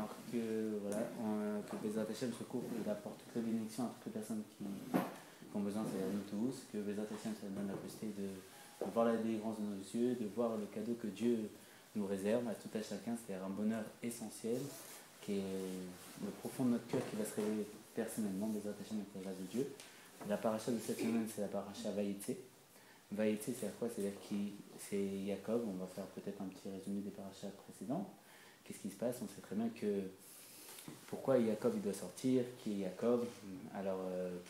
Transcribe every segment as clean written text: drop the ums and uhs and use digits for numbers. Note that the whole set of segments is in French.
Alors que, voilà, que Bezrat Hashem se couvre et apporte toutes les bénédictions à toutes les personnes qui ont besoin, c'est à nous tous, que Bezrat Hashem se donne la possibilité de voir la délivrance de nos yeux, de voir le cadeau que Dieu nous réserve à tout à chacun, c'est-à-dire un bonheur essentiel qui est le profond de notre cœur qui va se révéler personnellement, Bezrat Hashem avec la grâce de Dieu. La paracha de cette semaine, c'est la paracha Vaïtse. Vaïtse, c'est quoi? C'est-à-dire que c'est Jacob. On va faire peut-être un petit résumé des parachas précédents. Qu'est-ce qui se passe? On sait très bien que pourquoi Jacob il doit sortir, qui est Jacob. Alors,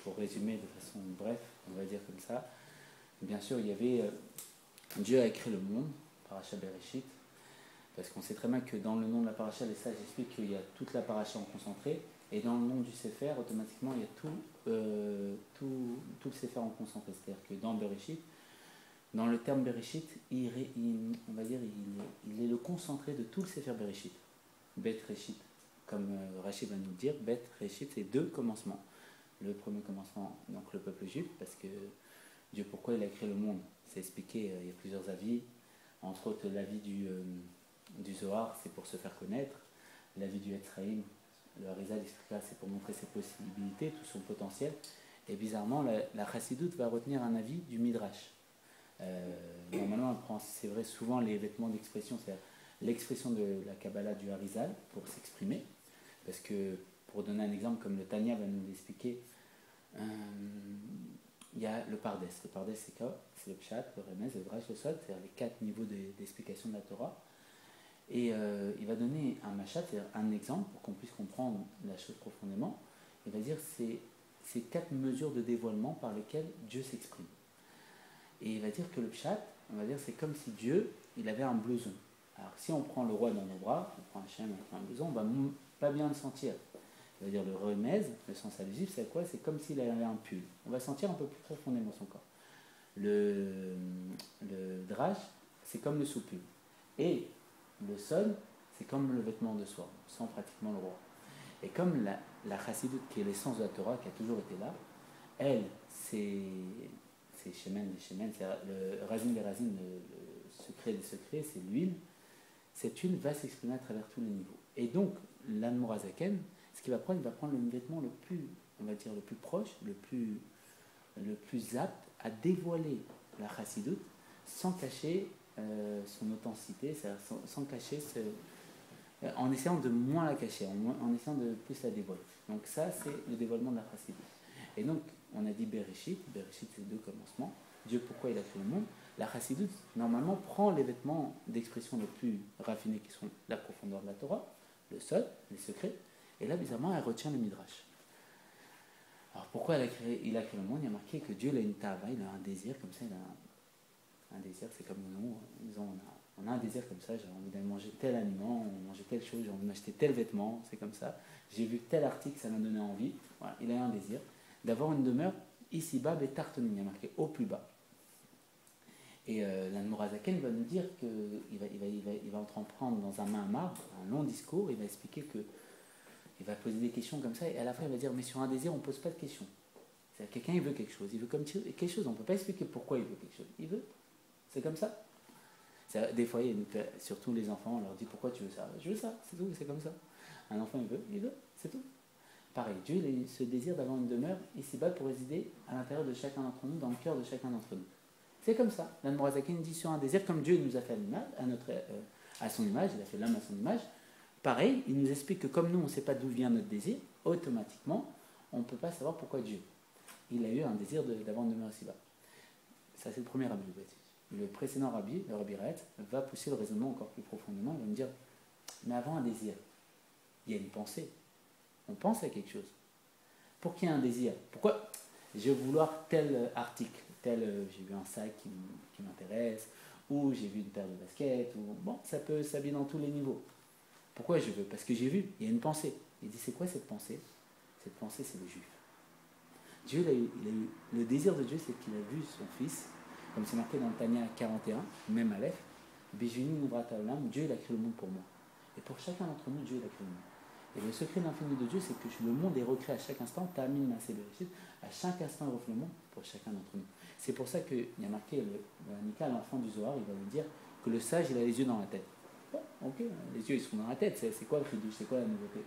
pour résumer de façon bref, on va dire comme ça, bien sûr, il y avait Dieu a créé le monde, paracha Bereshit, parce qu'on sait très bien que dans le nom de la paracha, les sages expliquent qu'il y a toute la paracha en concentré, et dans le nom du Sefer, automatiquement, il y a tout le Sefer en concentré. C'est-à-dire que dans Bereshit, dans le terme Bereshit, on va dire, il est le concentré de tout le Sefer Bereshit. Bet Reshit, comme Rachid va nous dire, Bet Reshit, c'est deux commencements. Le premier commencement, donc le peuple juif, parce que Dieu, pourquoi il a créé le monde? C'est expliqué, il y a plusieurs avis. Entre autres, l'avis du Zohar, c'est pour se faire connaître. L'avis du Etzraïm, le Harizal expliquera, c'est pour montrer ses possibilités, tout son potentiel. Et bizarrement, la Chassidoute va retenir un avis du Midrash. Normalement, on prend, c'est vrai, souvent les vêtements d'expression, c'est-à-dire l'expression de la Kabbalah du Harizal pour s'exprimer. Parce que, pour donner un exemple, comme le Tanya va nous l'expliquer, il y a le Pardes. Le Pardes, c'est quoi? C'est le Pshat, le Remez, le Drash, le Sod, c'est-à-dire les 4 niveaux d'explication de la Torah. Et il va donner un Machat, c'est-à-dire un exemple pour qu'on puisse comprendre la chose profondément. Il va dire c'est 4 mesures de dévoilement par lesquelles Dieu s'exprime. Et il va dire que le Pshat, on va dire, c'est comme si Dieu, il avait un blouson. Alors si on prend le roi dans nos bras, on prend un chien, on prend un blouson, on va pas bien le sentir. Il va dire le remez, le sens allusif, c'est quoi? C'est comme s'il avait un pull. On va sentir un peu plus profondément son corps. Le drash, c'est comme le sous-pull. Et le sol, c'est comme le vêtement de soie, sans pratiquement le roi. Et comme la chassidoute, qui est l'essence de la Torah, qui a toujours été là, elle, c'est Shemen, c'est le Razin des Razin, le secret des secrets, c'est l'huile. Cette huile va s'exprimer à travers tous les niveaux. Et donc, l'Admorazaken, ce qu'il va prendre, il va prendre le vêtement le plus, on va dire, le plus proche, le plus apte à dévoiler la chassidoute sans cacher son authenticité, sans cacher en essayant de moins la cacher, en essayant de plus la dévoiler. Donc ça, c'est le dévoilement de la chassidoute. Et donc, on a dit Bereshit, c'est 2 commencements. Dieu, pourquoi il a créé le monde? La chassidoute, normalement, prend les vêtements d'expression les plus raffinés qui sont la profondeur de la Torah, le Sod, les secrets, et là, bizarrement, elle retient le Midrash. Alors, pourquoi il a créé le monde? Il y a marqué que Dieu, il a une tava, il a un désir, comme ça, il a un désir, c'est comme nous, disons, on a un désir comme ça, j'ai envie d'aller manger tel aliment, manger telle chose, j'ai envie d'acheter tel vêtement, c'est comme ça. J'ai vu tel article, ça m'a donné envie. Voilà, il a un désir d'avoir une demeure ici-bas, Betartonim, il y a marqué au plus bas. Et l'Admorazaken va nous dire qu'il va entreprendre dans un main à marbre, un long discours, il va expliquer que il va poser des questions comme ça, et à la fin il va dire, mais sur un désir, on ne pose pas de questions. C'est-à-dire quelqu'un, il veut quelque chose, il veut comme quelque chose, on ne peut pas expliquer pourquoi il veut quelque chose. Il veut, c'est comme ça. Des fois, surtout les enfants, on leur dit, pourquoi tu veux ça? Je veux ça, c'est tout, c'est comme ça. Un enfant, il veut, c'est tout. Pareil, Dieu, il a ce désir d'avoir une demeure ici-bas pour résider à l'intérieur de chacun d'entre nous, dans le cœur de chacun d'entre nous. C'est comme ça. L'Admorazaken dit sur un désir, comme Dieu nous a fait à son image, il a fait l'homme à son image. Pareil, il nous explique que comme nous, on ne sait pas d'où vient notre désir, automatiquement, on ne peut pas savoir pourquoi Dieu. Il a eu un désir d'avoir une demeure ici-bas. Ça, c'est le premier rabbi. Le précédent rabbi, le rabbi Raetz, va pousser le raisonnement encore plus profondément. Il va me dire, mais avant un désir, il y a une pensée. On pense à quelque chose. Pour qu'il y ait un désir, pourquoi je vais vouloir tel article, j'ai vu un sac qui m'intéresse, ou j'ai vu une paire de baskets, ou bon, ça peut s'habiller dans tous les niveaux. Pourquoi je veux? Parce que j'ai vu, il y a une pensée. Il dit, c'est quoi cette pensée? Cette pensée, c'est le juif. Dieu, il a eu le désir de Dieu, c'est qu'il a vu son fils, comme c'est marqué dans le Tanya 41, même Aleph, Bijuni Nuvrata Olam, Dieu, il a créé le monde pour moi. Et pour chacun d'entre nous, Dieu, il a créé le monde. Et le secret de l'infini de Dieu, c'est que le monde est recréé à chaque instant, Ta'amin Maaseh Bereshit, à chaque instant, il refait le monde pour chacun d'entre nous. C'est pour ça qu'il y a marqué, l'Anika, l'enfant du Zohar, il va nous dire que le sage, il a les yeux dans la tête. Bon, ok, les yeux ils sont dans la tête, c'est quoi le chidouche, c'est quoi la nouveauté?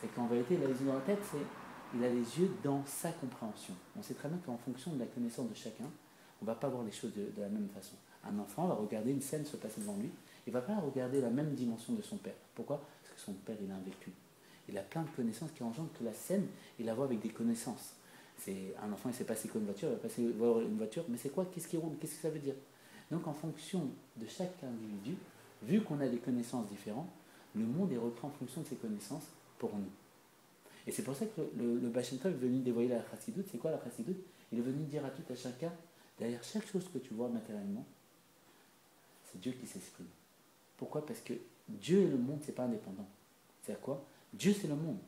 C'est qu'en vérité, il a les yeux dans la tête, il a les yeux dans sa compréhension. On sait très bien qu'en fonction de la connaissance de chacun, on ne va pas voir les choses de la même façon. Un enfant va regarder une scène se passer devant lui, il ne va pas regarder la même dimension de son père. Pourquoi? Parce que son père, il a un vécu. Il a plein de connaissances qui engendrent que la scène, il la voit avec des connaissances. C'est un enfant, il sait pas c'est quoi une voiture, il va passer voir une voiture, mais c'est quoi? Qu'est-ce qui roule? Qu'est-ce que ça veut dire? Donc en fonction de chaque individu, vu qu'on a des connaissances différentes, le monde est repris en fonction de ses connaissances pour nous. Et c'est pour ça que le Baal Shem Tov est venu dévoiler la Chassidoute. C'est quoi la Chassidoute? Il est venu dire à tout à chacun, derrière chaque chose que tu vois matériellement, c'est Dieu qui s'exprime. Pourquoi? Parce que Dieu et le monde, c'est pas indépendant. C'est-à-dire quoi? Dieu, c'est le monde.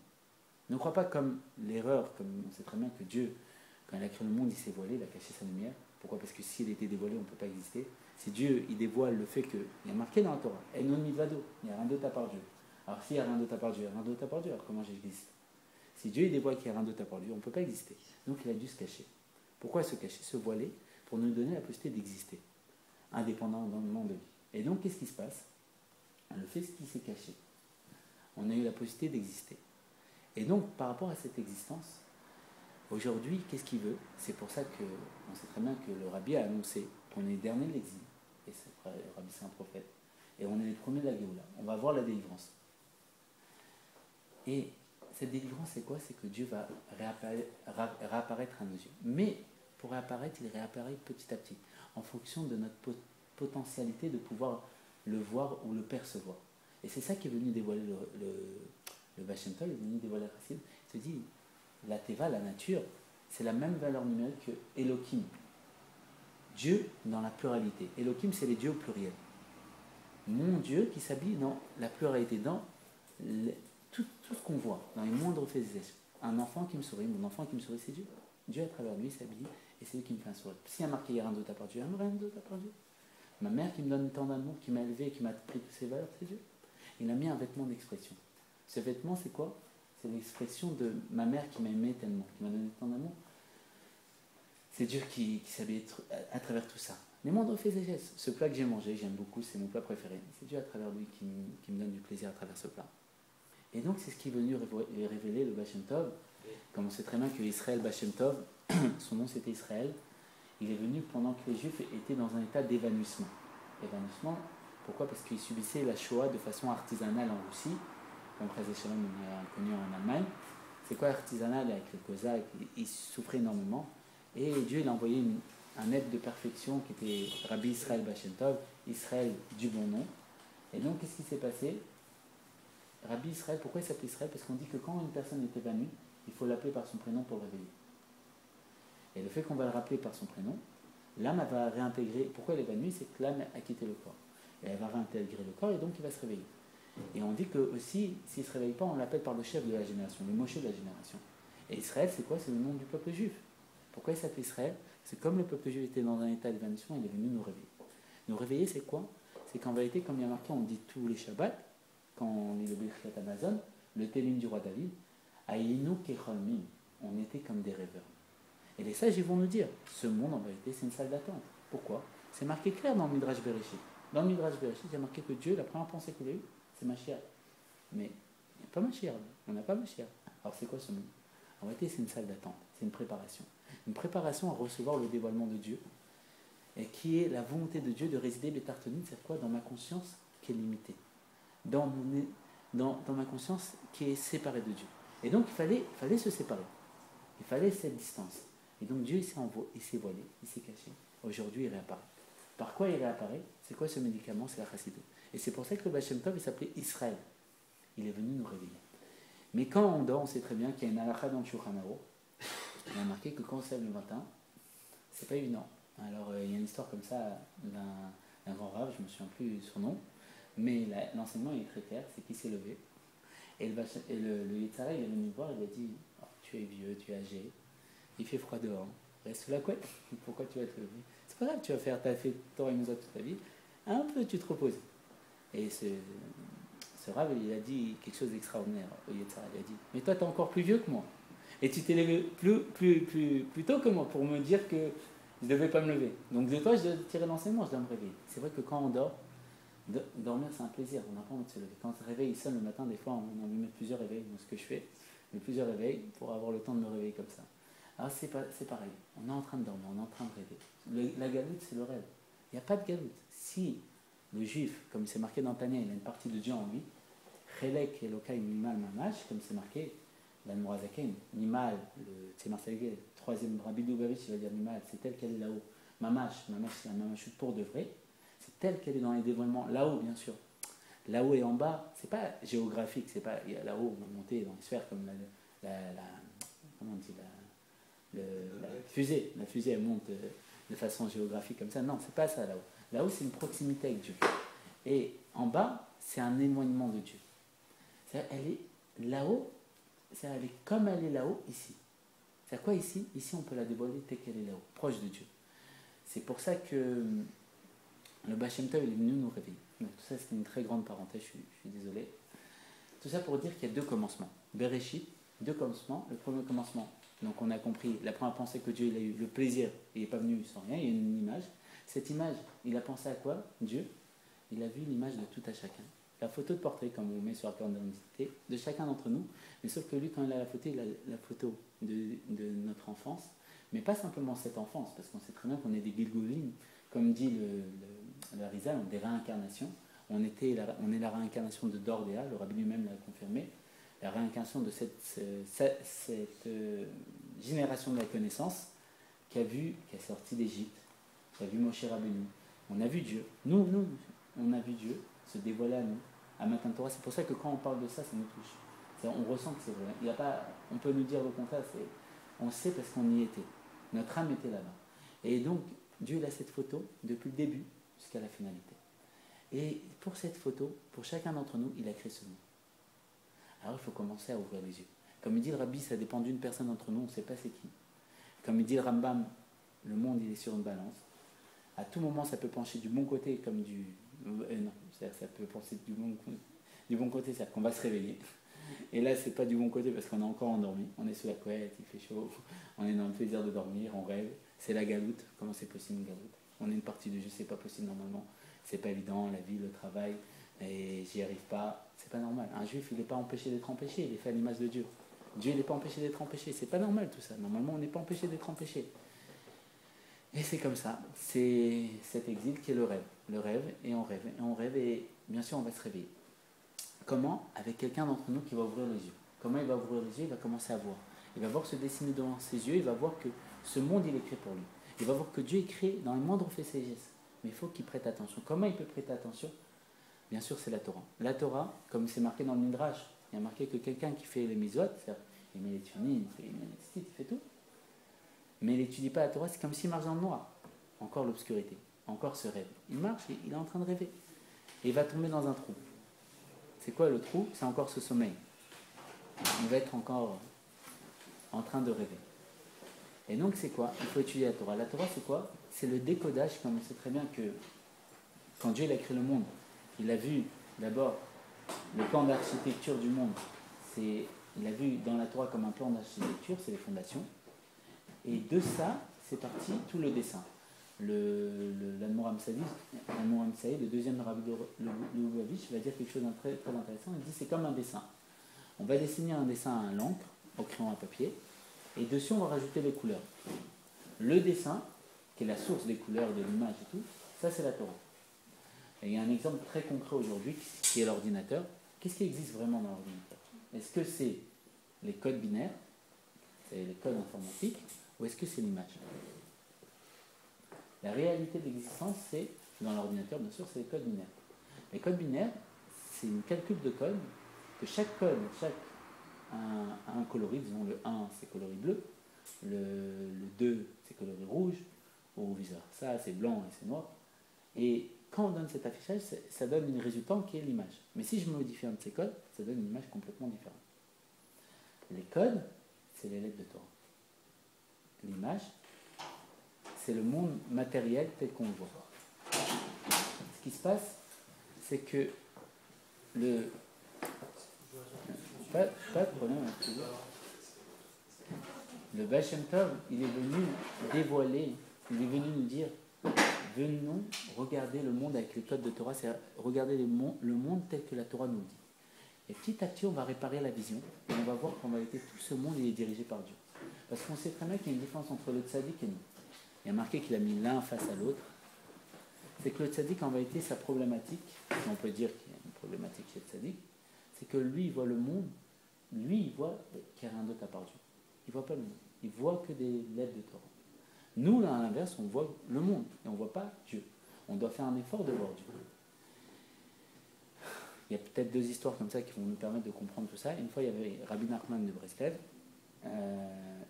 Ne crois pas comme l'erreur, comme on sait très bien que Dieu, quand il a créé le monde, il s'est voilé, il a caché sa lumière. Pourquoi? Parce que s'il était dévoilé, on ne peut pas exister. Si Dieu, il dévoile le fait qu'il y a marqué dans la Torah, « Enon milvado », il n'y a rien d'autre à part Dieu. Alors s'il n'y a rien d'autre à part Dieu, il n'y a rien d'autre à part Dieu, alors comment j'existe? Si Dieu il dévoile qu'il n'y a rien d'autre à part Dieu, on ne peut pas exister. Donc il a dû se cacher. Pourquoi se cacher, se voiler? Pour nous donner la possibilité d'exister, indépendant dans le monde de vie. Et donc qu'est-ce qui se passe? Le fait qu'il s'est caché, on a eu la possibilité d'exister. Et donc par rapport à cette existence, aujourd'hui, qu'est-ce qu'il veut? C'est pour ça qu'on sait très bien que le Rabbi a annoncé qu'on est les derniers de l'exil. Et le Rabbi c'est un prophète. Et on est les premiers de la Géoula. On va voir la délivrance. Et cette délivrance, c'est quoi? C'est que Dieu va réapparaître à nos yeux. Mais pour réapparaître, il réapparaît petit à petit, en fonction de notre potentialité de pouvoir le voir ou le percevoir. Et c'est ça qui est venu dévoiler le Baal Shem Tov, il est venu dévoiler la Chassid. Il se dit, la Teva, la nature, c'est la même valeur numérique que Elohim. Dieu dans la pluralité. Elohim, c'est les dieux au pluriel. Mon Dieu qui s'habille dans la pluralité, dans tout ce qu'on voit, dans les moindres faits et gestes. Un enfant qui me sourit, mon enfant qui me sourit, c'est Dieu. Dieu à travers lui s'habille et c'est lui qui me fait un sourire. S'il y a marqué il y a rien d'autre à part Dieu, il y a rien d'autre à part Dieu. Ma mère qui me donne tant d'amour, qui m'a élevé, qui m'a pris toutes ses valeurs, c'est Dieu. Il a mis un vêtement d'expression. Ce vêtement, c'est quoi? C'est l'expression de ma mère qui m'a aimé tellement, qui m'a donné tant d'amour. C'est Dieu qui s'habille à travers tout ça. Les moindres faits et gestes. Ce plat que j'ai mangé, j'aime beaucoup, c'est mon plat préféré. C'est Dieu à travers lui qui me donne du plaisir à travers ce plat. Et donc, c'est ce qui est venu révéler le Baal Shem Tov. Comme on sait très bien que Israël Baal Shem Tov, son nom c'était Israël, il est venu pendant que les Juifs étaient dans un état d'évanouissement. Évanouissement, pourquoi? Parce qu'ils subissaient la Shoah de façon artisanale en Russie, comme Chazé Shalom a connu en Allemagne. C'est quoi artisanal avec les Cosaques? Ils souffraient énormément. Et Dieu il a envoyé un aide de perfection qui était Rabbi Israël Baal Shem Tov, Israël du bon nom. Et donc, qu'est-ce qui s'est passé? Rabbi Israël, pourquoi il s'appelle Israël? Parce qu'on dit que quand une personne est évanouie, il faut l'appeler par son prénom pour le réveiller. Et le fait qu'on va le rappeler par son prénom, l'âme va réintégrer. Pourquoi elle est évanouie? C'est que l'âme a quitté le corps. Et elle va réintégrer le corps et donc il va se réveiller. Et on dit que aussi, s'il ne se réveille pas, on l'appelle par le chef de la génération, le Moshe de la génération. Et Israël, c'est quoi? C'est le nom du peuple juif. Pourquoi il s'appelle Israël? C'est comme le peuple juif était dans un état d'évanouissement, il est venu nous réveiller. Nous réveiller, c'est quoi? C'est qu'en vérité, comme il y a marqué, on dit tous les Shabbats, quand on lit le Birkat Amazon, le Télim du roi David, Aïnou Kecholmim, on était comme des rêveurs. Et les sages ils vont nous dire, ce monde en vérité c'est une salle d'attente. Pourquoi? C'est marqué clair dans le Midrash Bereshit. Dans le Midrash Bereshit, il y a marqué que Dieu, la première pensée qu'il a eue, c'est Mashiach. Mais il n'y a pas Mashiach, on n'a pas Mashiach. Alors c'est quoi ce monde? En vérité c'est une salle d'attente, c'est une préparation. Une préparation à recevoir le dévoilement de Dieu, et qui est la volonté de Dieu de résider les tartonines, c'est quoi? Dans ma conscience qui est limitée. Dans ma conscience qui est séparée de Dieu. Et donc il fallait se séparer. Il fallait cette distance. Et donc Dieu il s'est voilé, il s'est caché. Aujourd'hui il réapparaît. Par quoi il réapparaît? C'est quoi ce médicament? C'est la Chassidoute. Et c'est pour ça que le Baal Shem Tov il s'appelait Israël. Il est venu nous réveiller. Mais quand on dort, on sait très bien qu'il y a une halakha dans le Shulchan Aruch. Il a marqué que quand on se lève le matin, c'est pas évident. Alors il y a une histoire comme ça d'un grand rave, je ne me souviens plus son nom, mais l'enseignement est très clair, c'est qu'il s'est levé. Et le Yetzara, il est venu me voir, il a dit oh, tu es vieux, tu es âgé, il fait froid dehors, reste sous la couette, pourquoi tu vas te lever? C'est pas grave, tu vas faire ta fête Torah et Mouza toute ta vie, un peu tu te reposes. Et ce rave, il a dit quelque chose d'extraordinaire au Yetzara, il a dit mais toi tu es encore plus vieux que moi, et tu t'es levé plus tôt que moi pour me dire que je ne devais pas me lever. Donc de toi je dois tirer l'enseignement, je dois me réveiller. C'est vrai que quand on dort, Dormir, c'est un plaisir. On apprend à se lever. Quand le réveil sonne le matin, des fois, on a envie de mettre plusieurs réveils. Donc, ce que je fais, je mets plusieurs réveils pour avoir le temps de me réveiller comme ça. Alors, c'est pareil. On est en train de dormir, on est en train de rêver. La galoute, c'est le rêve. Il n'y a pas de galoute. Si le juif, comme c'est marqué dans Tania, il a une partie de Dieu en lui, Chelek Elokai Mimal Mamash, comme c'est marqué dans le Mourazaken, Mimal, le Tzemar Salgué, troisième Rabbi Lubavitch, il va dire Mimal, c'est tel qu'elle est là-haut. Mamash, c'est la mamashut pour de vrai. C'est telle qu'elle est dans les dévoilements, là-haut bien sûr. Là-haut et en bas, c'est pas géographique, c'est pas là-haut, on va monter dans les sphères comme comment on dit, la fusée. La fusée, elle monte de façon géographique comme ça. Non, c'est pas ça là-haut. Là-haut, c'est une proximité avec Dieu. Et en bas, c'est un éloignement de Dieu. Elle est là-haut, elle est comme elle est là-haut ici. C'est quoi ici? Ici, on peut la dévoiler telle qu'elle est là-haut, proche de Dieu. C'est pour ça que le Baal Shem Tov est venu nous réveiller. Donc, tout ça, c'est une très grande parenthèse, je suis désolé. Tout ça pour dire qu'il y a deux commencements. Bereshit, deux commencements. Le premier commencement, donc on a compris, la première pensée que Dieu il a eu, le plaisir, il n'est pas venu sans rien, il y a une image. Cette image, il a pensé à quoi? Dieu, il a vu l'image de tout à chacun. La photo de portrait, comme on met sur la carte d'identité, de chacun d'entre nous. Mais sauf que lui, quand il a la photo, il a la photo de notre enfance. Mais pas simplement cette enfance, parce qu'on sait très bien qu'on est des Gilgulim. Comme dit le Harizal, on est des réincarnations. On est la réincarnation de Dordéa, le rabbi lui-même l'a confirmé. La réincarnation de cette génération de la connaissance qui est sorti d'Égypte, qui a vu Moshe Rabbeinu. On a vu Dieu. Nous, on a vu Dieu se dévoiler à nous, à Matan Torah. C'est pour ça que quand on parle de ça, ça nous touche. On ressent que c'est vrai. Il y a pas, on peut nous dire le contraire, on sait parce qu'on y était. Notre âme était là-bas. Et donc, Dieu il a cette photo depuis le début jusqu'à la finalité. Et pour cette photo, pour chacun d'entre nous, il a créé ce monde. Alors il faut commencer à ouvrir les yeux. Comme il dit le Rabbi, ça dépend d'une personne d'entre nous, on ne sait pas c'est qui. Comme il dit le Rambam, le monde il est sur une balance. À tout moment, ça peut pencher du bon côté comme du... non, ça peut pencher du bon côté, c'est-à-dire qu'on va se réveiller. Et là, c'est pas du bon côté parce qu'on est encore endormi. On est sous la couette, il fait chaud, on est dans le plaisir de dormir, on rêve. C'est la galoute. Comment c'est possible une galoute? On est une partie de jeu, c'est pas possible normalement. C'est pas évident, la vie, le travail, et j'y arrive pas. C'est pas normal. Un juif, il n'est pas empêché d'être empêché, il est fait à l'image de Dieu. Dieu, il n'est pas empêché d'être empêché. C'est pas normal tout ça. Normalement, on n'est pas empêché d'être empêché. Et c'est comme ça. C'est cet exil qui est le rêve. Le rêve, et on rêve, et on rêve, et bien sûr, on va se réveiller. Comment? Avec quelqu'un d'entre nous qui va ouvrir les yeux. Comment il va ouvrir les yeux? Il va commencer à voir. Il va voir se dessiner devant ses yeux, il va voir que ce monde, il est créé pour lui. Il va voir que Dieu est créé dans le moindre fait ses gestes. Mais il faut qu'il prête attention. Comment il peut prêter attention? Bien sûr, c'est la Torah. La Torah, comme c'est marqué dans le Midrash, il y a marqué que quelqu'un qui fait les mitzvot, c'est-à-dire il met les tunis, il fait tout, mais il n'étudie pas la Torah, c'est comme s'il marche dans le noir. Encore l'obscurité, encore ce rêve. Il marche, il est en train de rêver. Et il va tomber dans un trou. C'est quoi le trou? C'est encore ce sommeil. Il va être encore en train de rêver. Et donc c'est quoi? Il faut étudier la Torah. La Torah c'est quoi? C'est le décodage, comme on sait très bien que quand Dieu il a créé le monde, il a vu d'abord le plan d'architecture du monde. Il a vu dans la Torah comme un plan d'architecture, c'est les fondations. Et de ça, c'est parti tout le dessin. L'Admoram Saïd, le deuxième Rabbi Lubavitch, va dire quelque chose de très, très intéressant. Il dit c'est comme un dessin. On va dessiner un dessin à l'encre, au crayon à papier, et dessus on va rajouter les couleurs. Le dessin, qui est la source des couleurs, de l'image et tout, ça c'est la Torah. Et il y a un exemple très concret aujourd'hui qui est l'ordinateur. Qu'est-ce qui existe vraiment dans l'ordinateur? Est-ce que c'est les codes binaires, c'est les codes informatiques, ou est-ce que c'est l'image? La réalité de l'existence, c'est, dans l'ordinateur, bien sûr, c'est les codes binaires. Les codes binaires, c'est une calcul de code, que chaque code, a un coloris, disons le 1 c'est coloris bleu, le 2 c'est coloris rouge, ou vice versa, c'est blanc et c'est noir. Et quand on donne cet affichage, ça donne une résultante qui est l'image. Mais si je modifie un de ces codes, ça donne une image complètement différente. Les codes, c'est les lettres de Torah. L'image, c'est le monde matériel tel qu'on le voit. Ce qui se passe, c'est que pas de problème, le Baal Shem Tov, il est venu dévoiler, il est venu nous dire venons regarder le monde avec les codes de Torah, c'est regarder le monde tel que la Torah nous le dit. Et petit à petit, on va réparer la vision et on va voir qu'en réalité, tout ce monde il est dirigé par Dieu. Parce qu'on sait très bien qu'il y a une différence entre le tzaddik et nous. Il y a marqué qu'il a mis l'un face à l'autre. C'est que le tzaddik, en réalité, sa problématique, si on peut dire qu'il y a une problématique chez le tzaddik, c'est que lui, il voit le monde, lui, il voit qu'il n'y a rien d'autre à part Dieu. Il ne voit pas le monde. Il voit que des lettres de Torah. Nous, là, à l'inverse, on voit le monde et on ne voit pas Dieu. On doit faire un effort de voir Dieu. Il y a peut-être deux histoires comme ça qui vont nous permettre de comprendre tout ça. Une fois, il y avait Rabbi Nachman de Breslev.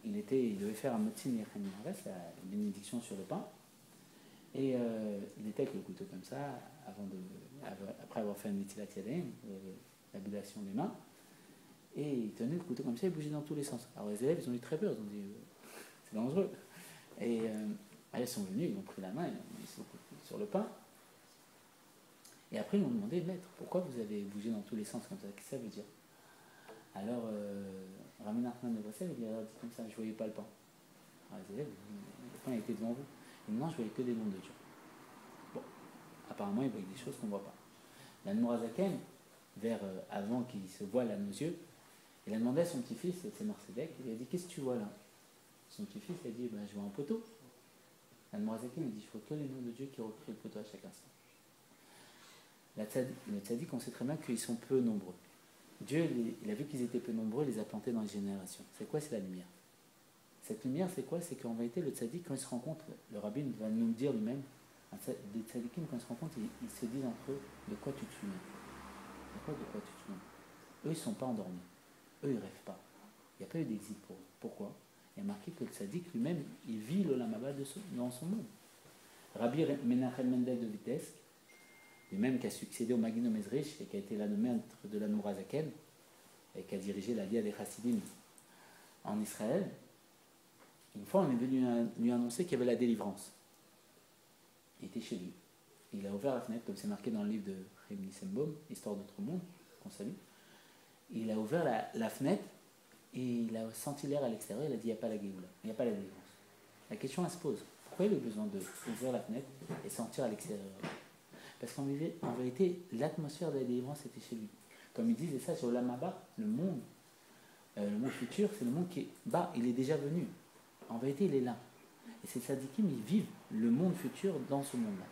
Il devait faire un motzin Yechem Mares, la bénédiction sur le pain. Et il était avec le couteau comme ça, après avoir fait un Netilat Yadayim, l'abulation des mains. Et il tenait le couteau comme ça, il bougeait dans tous les sens. Alors les élèves, ils ont eu très peur, ils ont dit c'est dangereux. Et ils sont venus, ils ont pris la main, ils ont mis sur le pain. Et après, ils m'ont demandé, maître, pourquoi vous avez bougé dans tous les sens comme ça? Qu'est-ce que ça veut dire? Alors, Rabbi Nachman de Breslev, il a dit comme ça, je ne voyais pas le pain. Alors les élèves, le pain était devant vous. Et non, je voyais que des noms de Dieu. Bon, apparemment, il voyait des choses qu'on ne voit pas. L'Admorazaken, avant qu'il se voile à nos yeux, il a demandé à son petit-fils, c'est Marcédek, il a dit, qu'est-ce que tu vois là? Son petit-fils a dit, je vois un poteau. L'Admorazaken, il dit, je vois que les noms de Dieu qui recréent le poteau à chaque instant. Le tzaddik, on sait très bien qu'ils sont peu nombreux. Dieu, il a vu qu'ils étaient peu nombreux, il les a plantés dans les générations. C'est quoi? C'est la lumière. Cette lumière, c'est quoi? C'est qu'en vérité, le tzaddik, quand il se rencontre, le rabbin va nous le dire lui-même, des tzaddikim, quand ils se rencontrent, ils se disent entre eux, de quoi tu te souviens? De quoi tu te souviens? Eux, ils ne sont pas endormis. Eux, ils ne rêvent pas. Il n'y a pas eu d'exil pour eux. Pourquoi? Il y a marqué que le tzaddik lui-même, il vit l'olam haba dans son monde. Rabbi Menachem Mendel de Vitebsk, lui-même qui a succédé au Maggid Mezrich et qui a été l'un maître de l'Admorazaken et qui a dirigé la Lia des Chassidim en Israël, une fois on est venu lui annoncer qu'il y avait la délivrance. Il était chez lui. Il a ouvert la fenêtre, comme c'est marqué dans le livre de Chaim Nissenbaum, Histoire d'autre monde, qu'on salue. Il a ouvert la fenêtre et il a senti l'air à l'extérieur, il a dit il n'y a pas la Géoula, il n'y a pas la délivrance. La question elle se pose, pourquoi il a besoin d'ouvrir la fenêtre et sentir à l'extérieur? Parce qu'en vérité, l'atmosphère de la délivrance était chez lui. Comme il disait ça sur l'Olam Haba, le monde futur, c'est le monde qui est bas, il est déjà venu. En vérité, il est là. Et ces tzadikim, ils vivent le monde futur dans ce monde-là.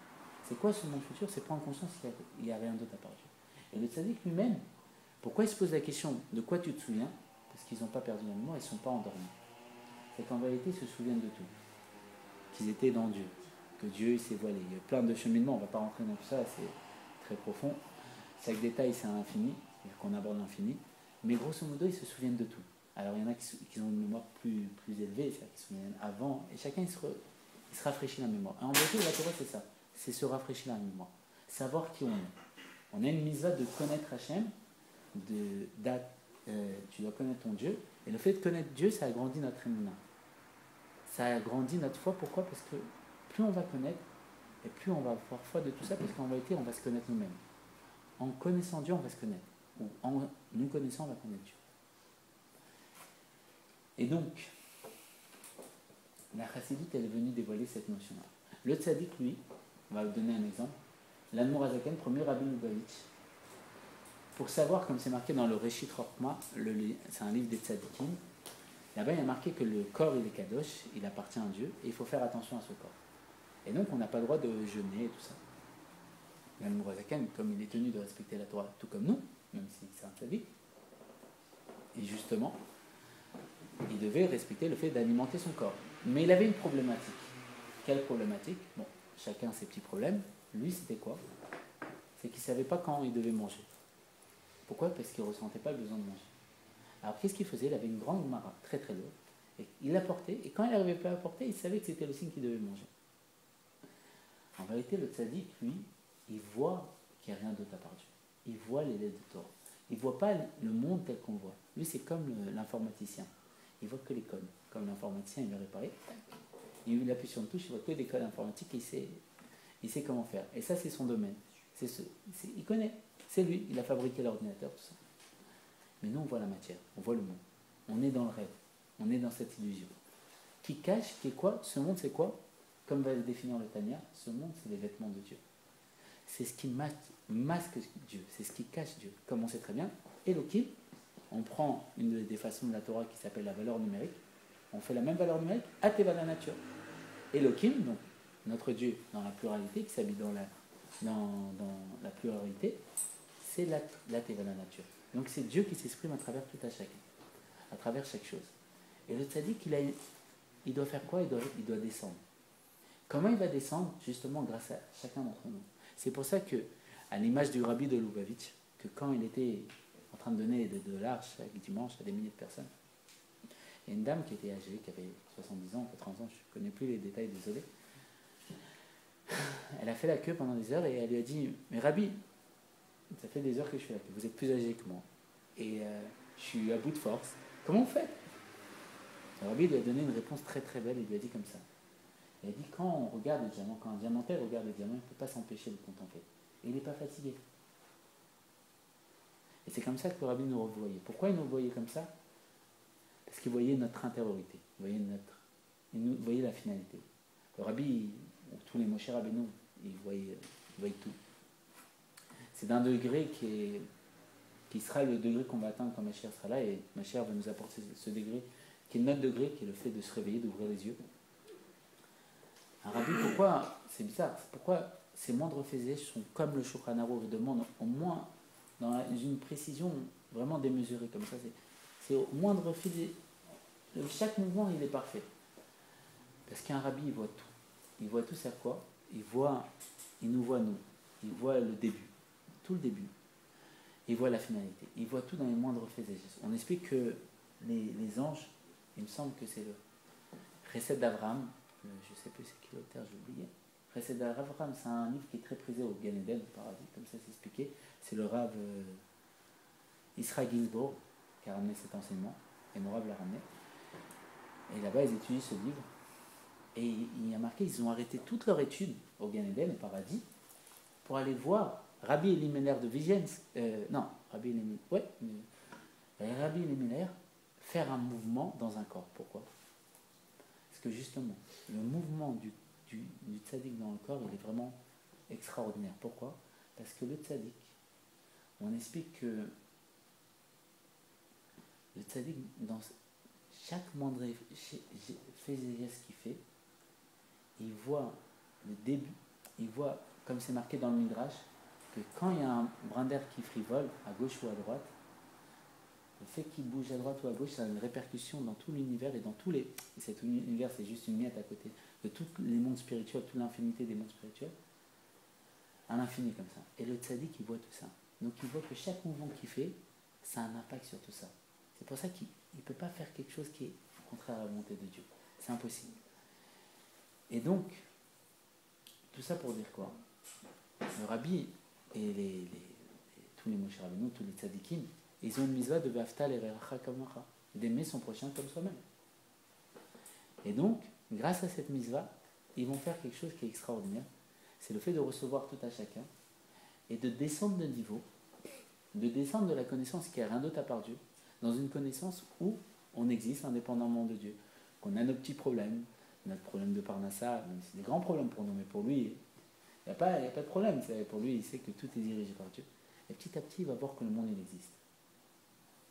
C'est quoi ce monde futur? C'est prendre conscience qu'il n'y a rien d'autre à part Dieu. Et le tzadik lui-même, pourquoi il se pose la question de quoi tu te souviens? Parce qu'ils n'ont pas perdu la mémoire, ils ne sont pas endormis. C'est qu'en vérité, ils se souviennent de tout. Qu'ils étaient dans Dieu. Que Dieu s'est voilé. Il y a plein de cheminements, on ne va pas rentrer dans tout ça, c'est très profond. Chaque détail, c'est à l'infini, qu'on aborde l'infini. Mais grosso modo, ils se souviennent de tout. Alors il y en a qui ont une mémoire plus élevée, c'est-à-dire qui se souviennent avant, et chacun il se rafraîchit la mémoire. Et en vérité, la Torah, c'est ça, c'est se rafraîchir la mémoire. Savoir qui on est. On a une mise-là de connaître Hachem, tu dois connaître ton Dieu, et le fait de connaître Dieu, ça agrandit notre émouna. Ça agrandit notre foi, pourquoi? Parce que plus on va connaître, et plus on va avoir foi de tout ça, parce qu'en vérité, on va se connaître nous-mêmes. En connaissant Dieu, on va se connaître. Ou en nous connaissant, on va connaître Dieu. Et donc, la chassidut, elle est venue dévoiler cette notion-là. Le tzaddik, lui, on va vous donner un exemple. L'Admorazaken, premier Rabbi Lubavitch, pour savoir, comme c'est marqué dans le Reshit Chokma, c'est un livre des tzaddikim, là-bas il y a marqué que le corps il est kadosh, il appartient à Dieu, et il faut faire attention à ce corps. Et donc on n'a pas le droit de jeûner et tout ça. L'Admorazaken, comme il est tenu de respecter la Torah, tout comme nous, même si c'est un tzaddik, et justement, il devait respecter le fait d'alimenter son corps. Mais il avait une problématique. Quelle problématique? Bon, chacun a ses petits problèmes. Lui, c'était quoi? C'est qu'il ne savait pas quand il devait manger. Pourquoi? Parce qu'il ne ressentait pas le besoin de manger. Alors, qu'est-ce qu'il faisait? Il avait une grande mara, très très lourde. Et il la portait, et quand il n'arrivait pas à la porter, il savait que c'était le signe qu'il devait manger. En vérité, le tzaddik, lui, il voit qu'il n'y a rien d'autre à part Dieu. Il voit les lettres de Torah. Il ne voit pas le monde tel qu'on voit. Lui, c'est comme l'informaticien. Il voit que les codes. Comme l'informaticien, il veut réparer. Il appuie sur une touche, il voit que des codes informatiques et il sait comment faire. Et ça, c'est son domaine. Il connaît. C'est lui. Il a fabriqué l'ordinateur, tout ça. Mais nous, on voit la matière. On voit le monde. On est dans le rêve. On est dans cette illusion. Qui cache, qui est quoi? Ce monde, c'est quoi? comme va le définir le Tanya, ce monde, c'est les vêtements de Dieu. C'est ce qui masque Dieu, c'est ce qui cache Dieu. Comme on sait très bien, Elohim, on prend une des façons de la Torah qui s'appelle la valeur numérique, on fait la même valeur numérique à Teva la nature. Elohim, donc notre Dieu dans la pluralité, qui s'habille dans la pluralité, c'est la Teva la nature. Donc c'est Dieu qui s'exprime à travers tout à chacun, à travers chaque chose. Et le tzaddik, il doit faire quoi? Il doit descendre. Comment il va descendre? Justement grâce à chacun d'entre nous. C'est pour ça que, à l'image du rabbi de Lubavitch, que quand il était en train de donner de l'arche chaque dimanche à des milliers de personnes, il y a une dame qui était âgée, qui avait 70 ans, 80 ans, je ne connais plus les détails, désolé. Elle a fait la queue pendant des heures et elle lui a dit, mais rabbi, ça fait des heures que je fais la queue, vous êtes plus âgé que moi. Et je suis à bout de force. Comment vous faites? Le rabbi lui a donné une réponse très très belle, il lui a dit comme ça. Il a dit, quand on regarde le diamant, quand un diamantaire regarde le diamant, il ne peut pas s'empêcher de le contempler. Et il n'est pas fatigué. Et c'est comme ça que le rabbi nous revoyait. Pourquoi il nous voyait comme ça? Parce qu'il voyait notre intériorité, il voyait la finalité. Le rabbi, tous les Moshe Rabbeinu, ils voyaient tout. C'est d'un degré qui sera le degré qu'on va atteindre quand Mashiach sera là, et Mashiach va nous apporter ce degré, qui est notre degré, qui est le fait de se réveiller, d'ouvrir les yeux. Un rabbi, pourquoi, c'est bizarre, pourquoi ces moindres faits sont comme le Shulchan Aruch, il demande au moins, dans une précision vraiment démesurée comme ça, c'est au moindre fait, chaque mouvement il est parfait. Parce qu'un rabbi il voit tout. Il voit tout, c'est quoi? Il nous voit nous. Il voit le début, tout le début. Il voit la finalité. Il voit tout dans les moindres faits et gestes. On explique que les anges, il me semble que c'est le Chesed d'Abraham, je ne sais plus c'est qui l'auteur, j'ai oublié. Chesed d'Abraham, c'est un livre qui est très prisé au Gan Eden, au paradis, comme ça c'est expliqué. C'est le Rav Israël Ginsburg qui a ramené cet enseignement, et mon Rav l'a ramené. Et là-bas, ils étudient ce livre. Et il y a marqué, ils ont arrêté toute leur étude au Gan Eden, au paradis, pour aller voir Rabbi Elimelech de Vigensk, Rabbi Elimelech faire un mouvement dans un corps. Pourquoi? Parce que justement, le mouvement du tzaddik dans le corps, il est vraiment extraordinaire. Pourquoi? Parce que le tzaddik, on explique que le tzaddik, dans chaque moindre fait et geste qu'il fait, il voit le début, il voit, comme c'est marqué dans le Midrash, que quand il y a un brin d'air qui frivole, à gauche ou à droite, le fait qu'il bouge à droite ou à gauche, ça a une répercussion dans tout l'univers et dans tous les... Et cet univers, c'est juste une miette à côté de tous les mondes spirituels, toute l'infinité des mondes spirituels, à l'infini comme ça. Et le tzaddik, il voit tout ça. Donc il voit que chaque mouvement qu'il fait, ça a un impact sur tout ça. C'est pour ça qu'il ne peut pas faire quelque chose qui est contraire à la volonté de Dieu. C'est impossible. Et donc, tout ça pour dire quoi? Le rabbi et tous les Moshe Rabbeinu, tous les tzaddikim, ils ont une mitzvah de Vafta l'erecha kamocha, d'aimer son prochain comme soi-même. Et donc, grâce à cette mitzvah, ils vont faire quelque chose qui est extraordinaire. C'est le fait de recevoir tout à chacun et de descendre de niveau, de descendre de la connaissance qui est rien d'autre à part Dieu, dans une connaissance où on existe indépendamment de Dieu, qu'on a nos petits problèmes, notre problème de Parnassa, c'est des grands problèmes pour nous, mais pour lui, il n'y a pas de problème. Pour lui, il sait que tout est dirigé par Dieu. Et petit à petit, il va voir que le monde, il existe.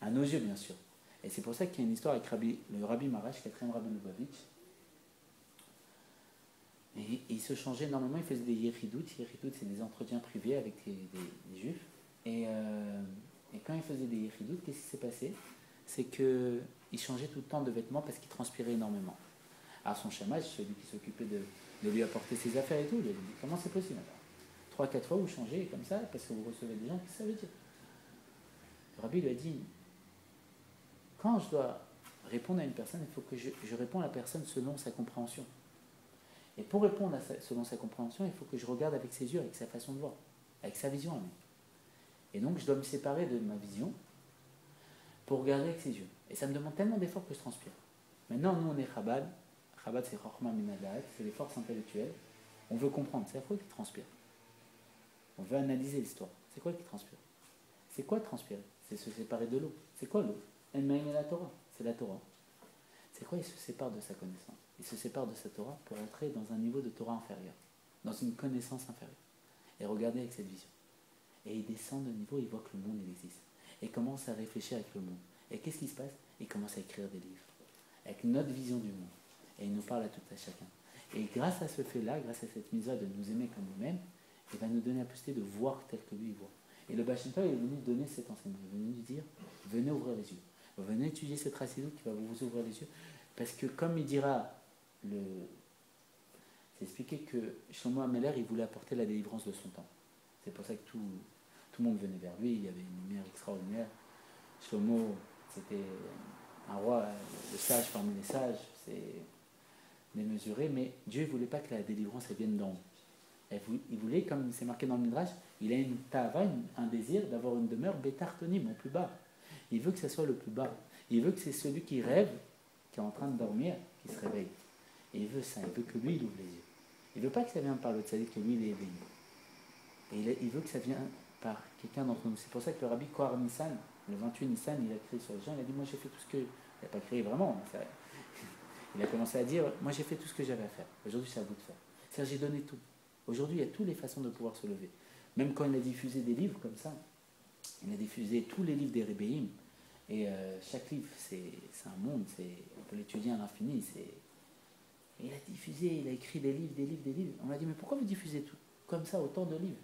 À nos yeux, bien sûr. Et c'est pour ça qu'il y a une histoire avec le Rabbi Marash, quatrième Rabbi Lubavitch. Et il se changeait énormément, il faisait des yeridout. Yeridout, c'est des entretiens privés avec des juifs. Et quand il faisait des yeridout, qu'est-ce qui s'est passé? C'est qu'il changeait tout le temps de vêtements parce qu'il transpirait énormément. Alors son chamage, celui qui s'occupait de lui apporter ses affaires et tout, il lui a dit, comment c'est possible? 3-4 fois vous changez comme ça parce que vous recevez des gens, qu'est-ce que ça veut dire? Le rabbi lui a dit, quand je dois répondre à une personne, il faut que je réponde à la personne selon sa compréhension. Et pour répondre selon sa compréhension, il faut que je regarde avec ses yeux, avec sa façon de voir, avec sa vision à lui. Et donc je dois me séparer de ma vision pour regarder avec ses yeux. Et ça me demande tellement d'efforts que je transpire. Maintenant, nous on est Chabad. Chabad c'est Chochma Minadat, c'est les forces intellectuelles. On veut comprendre, c'est quoi qui transpire? On veut analyser l'histoire. C'est quoi qui transpire? C'est quoi transpirer? C'est se séparer de l'eau. C'est quoi l'eau? Elle m'a la Torah. C'est la Torah. c'est quoi? Il se sépare de sa connaissance. Il se sépare de sa Torah pour entrer dans un niveau de Torah inférieur, dans une connaissance inférieure. Et regardez avec cette vision. Et il descend de niveau, il voit que le monde il existe. Et il commence à réfléchir avec le monde. Et qu'est-ce qui se passe? Il commence à écrire des livres, avec notre vision du monde. Et il nous parle à tout à chacun. Et grâce à ce fait-là, grâce à cette mise-là de nous aimer comme nous-mêmes, il va nous donner la possibilité de voir tel que lui il voit. Et le Baal Shem Tov est venu donner cet enseignement. Il est venu nous dire, venez ouvrir les yeux. Venez étudier cette racine qui va vous ouvrir les yeux. Parce que comme il dira, c'est expliqué que Shlomo HaMelech, il voulait apporter la délivrance de son temps. C'est pour ça que tout le monde venait vers lui. Il y avait une lumière extraordinaire. Shlomo, c'était un roi, le sage parmi les sages. C'est démesuré. Mais Dieu ne voulait pas que la délivrance elle vienne d'en haut. Il voulait, comme c'est marqué dans le Midrash, il a une tava, un désir d'avoir une demeure bétartonim, au plus bas. Il veut que ce soit le plus bas. Il veut que c'est celui qui rêve, qui est en train de dormir, qui se réveille. Et il veut ça, il veut que lui, il ouvre les yeux. Il ne veut pas que ça vienne par le tzaddik, que lui, il est éveillé. Et il veut que ça vienne par quelqu'un d'entre nous. C'est pour ça que le rabbi Kohar Nissan, le 28 Nissan, il a crié sur les gens, il a dit, moi j'ai fait tout ce que... Il n'a pas crié vraiment, il a commencé à dire, moi j'ai fait tout ce que j'avais à faire. Aujourd'hui, c'est à vous de faire. C'est-à-dire, j'ai donné tout. Aujourd'hui, il y a toutes les façons de pouvoir se lever. Même quand il a diffusé des livres comme ça, il a diffusé tous les livres des Rébéim. Et chaque livre, c'est un monde, on peut l'étudier à l'infini. Et il a diffusé, il a écrit des livres, des livres, des livres. On m'a dit, mais pourquoi vous diffusez tout comme ça, autant de livres?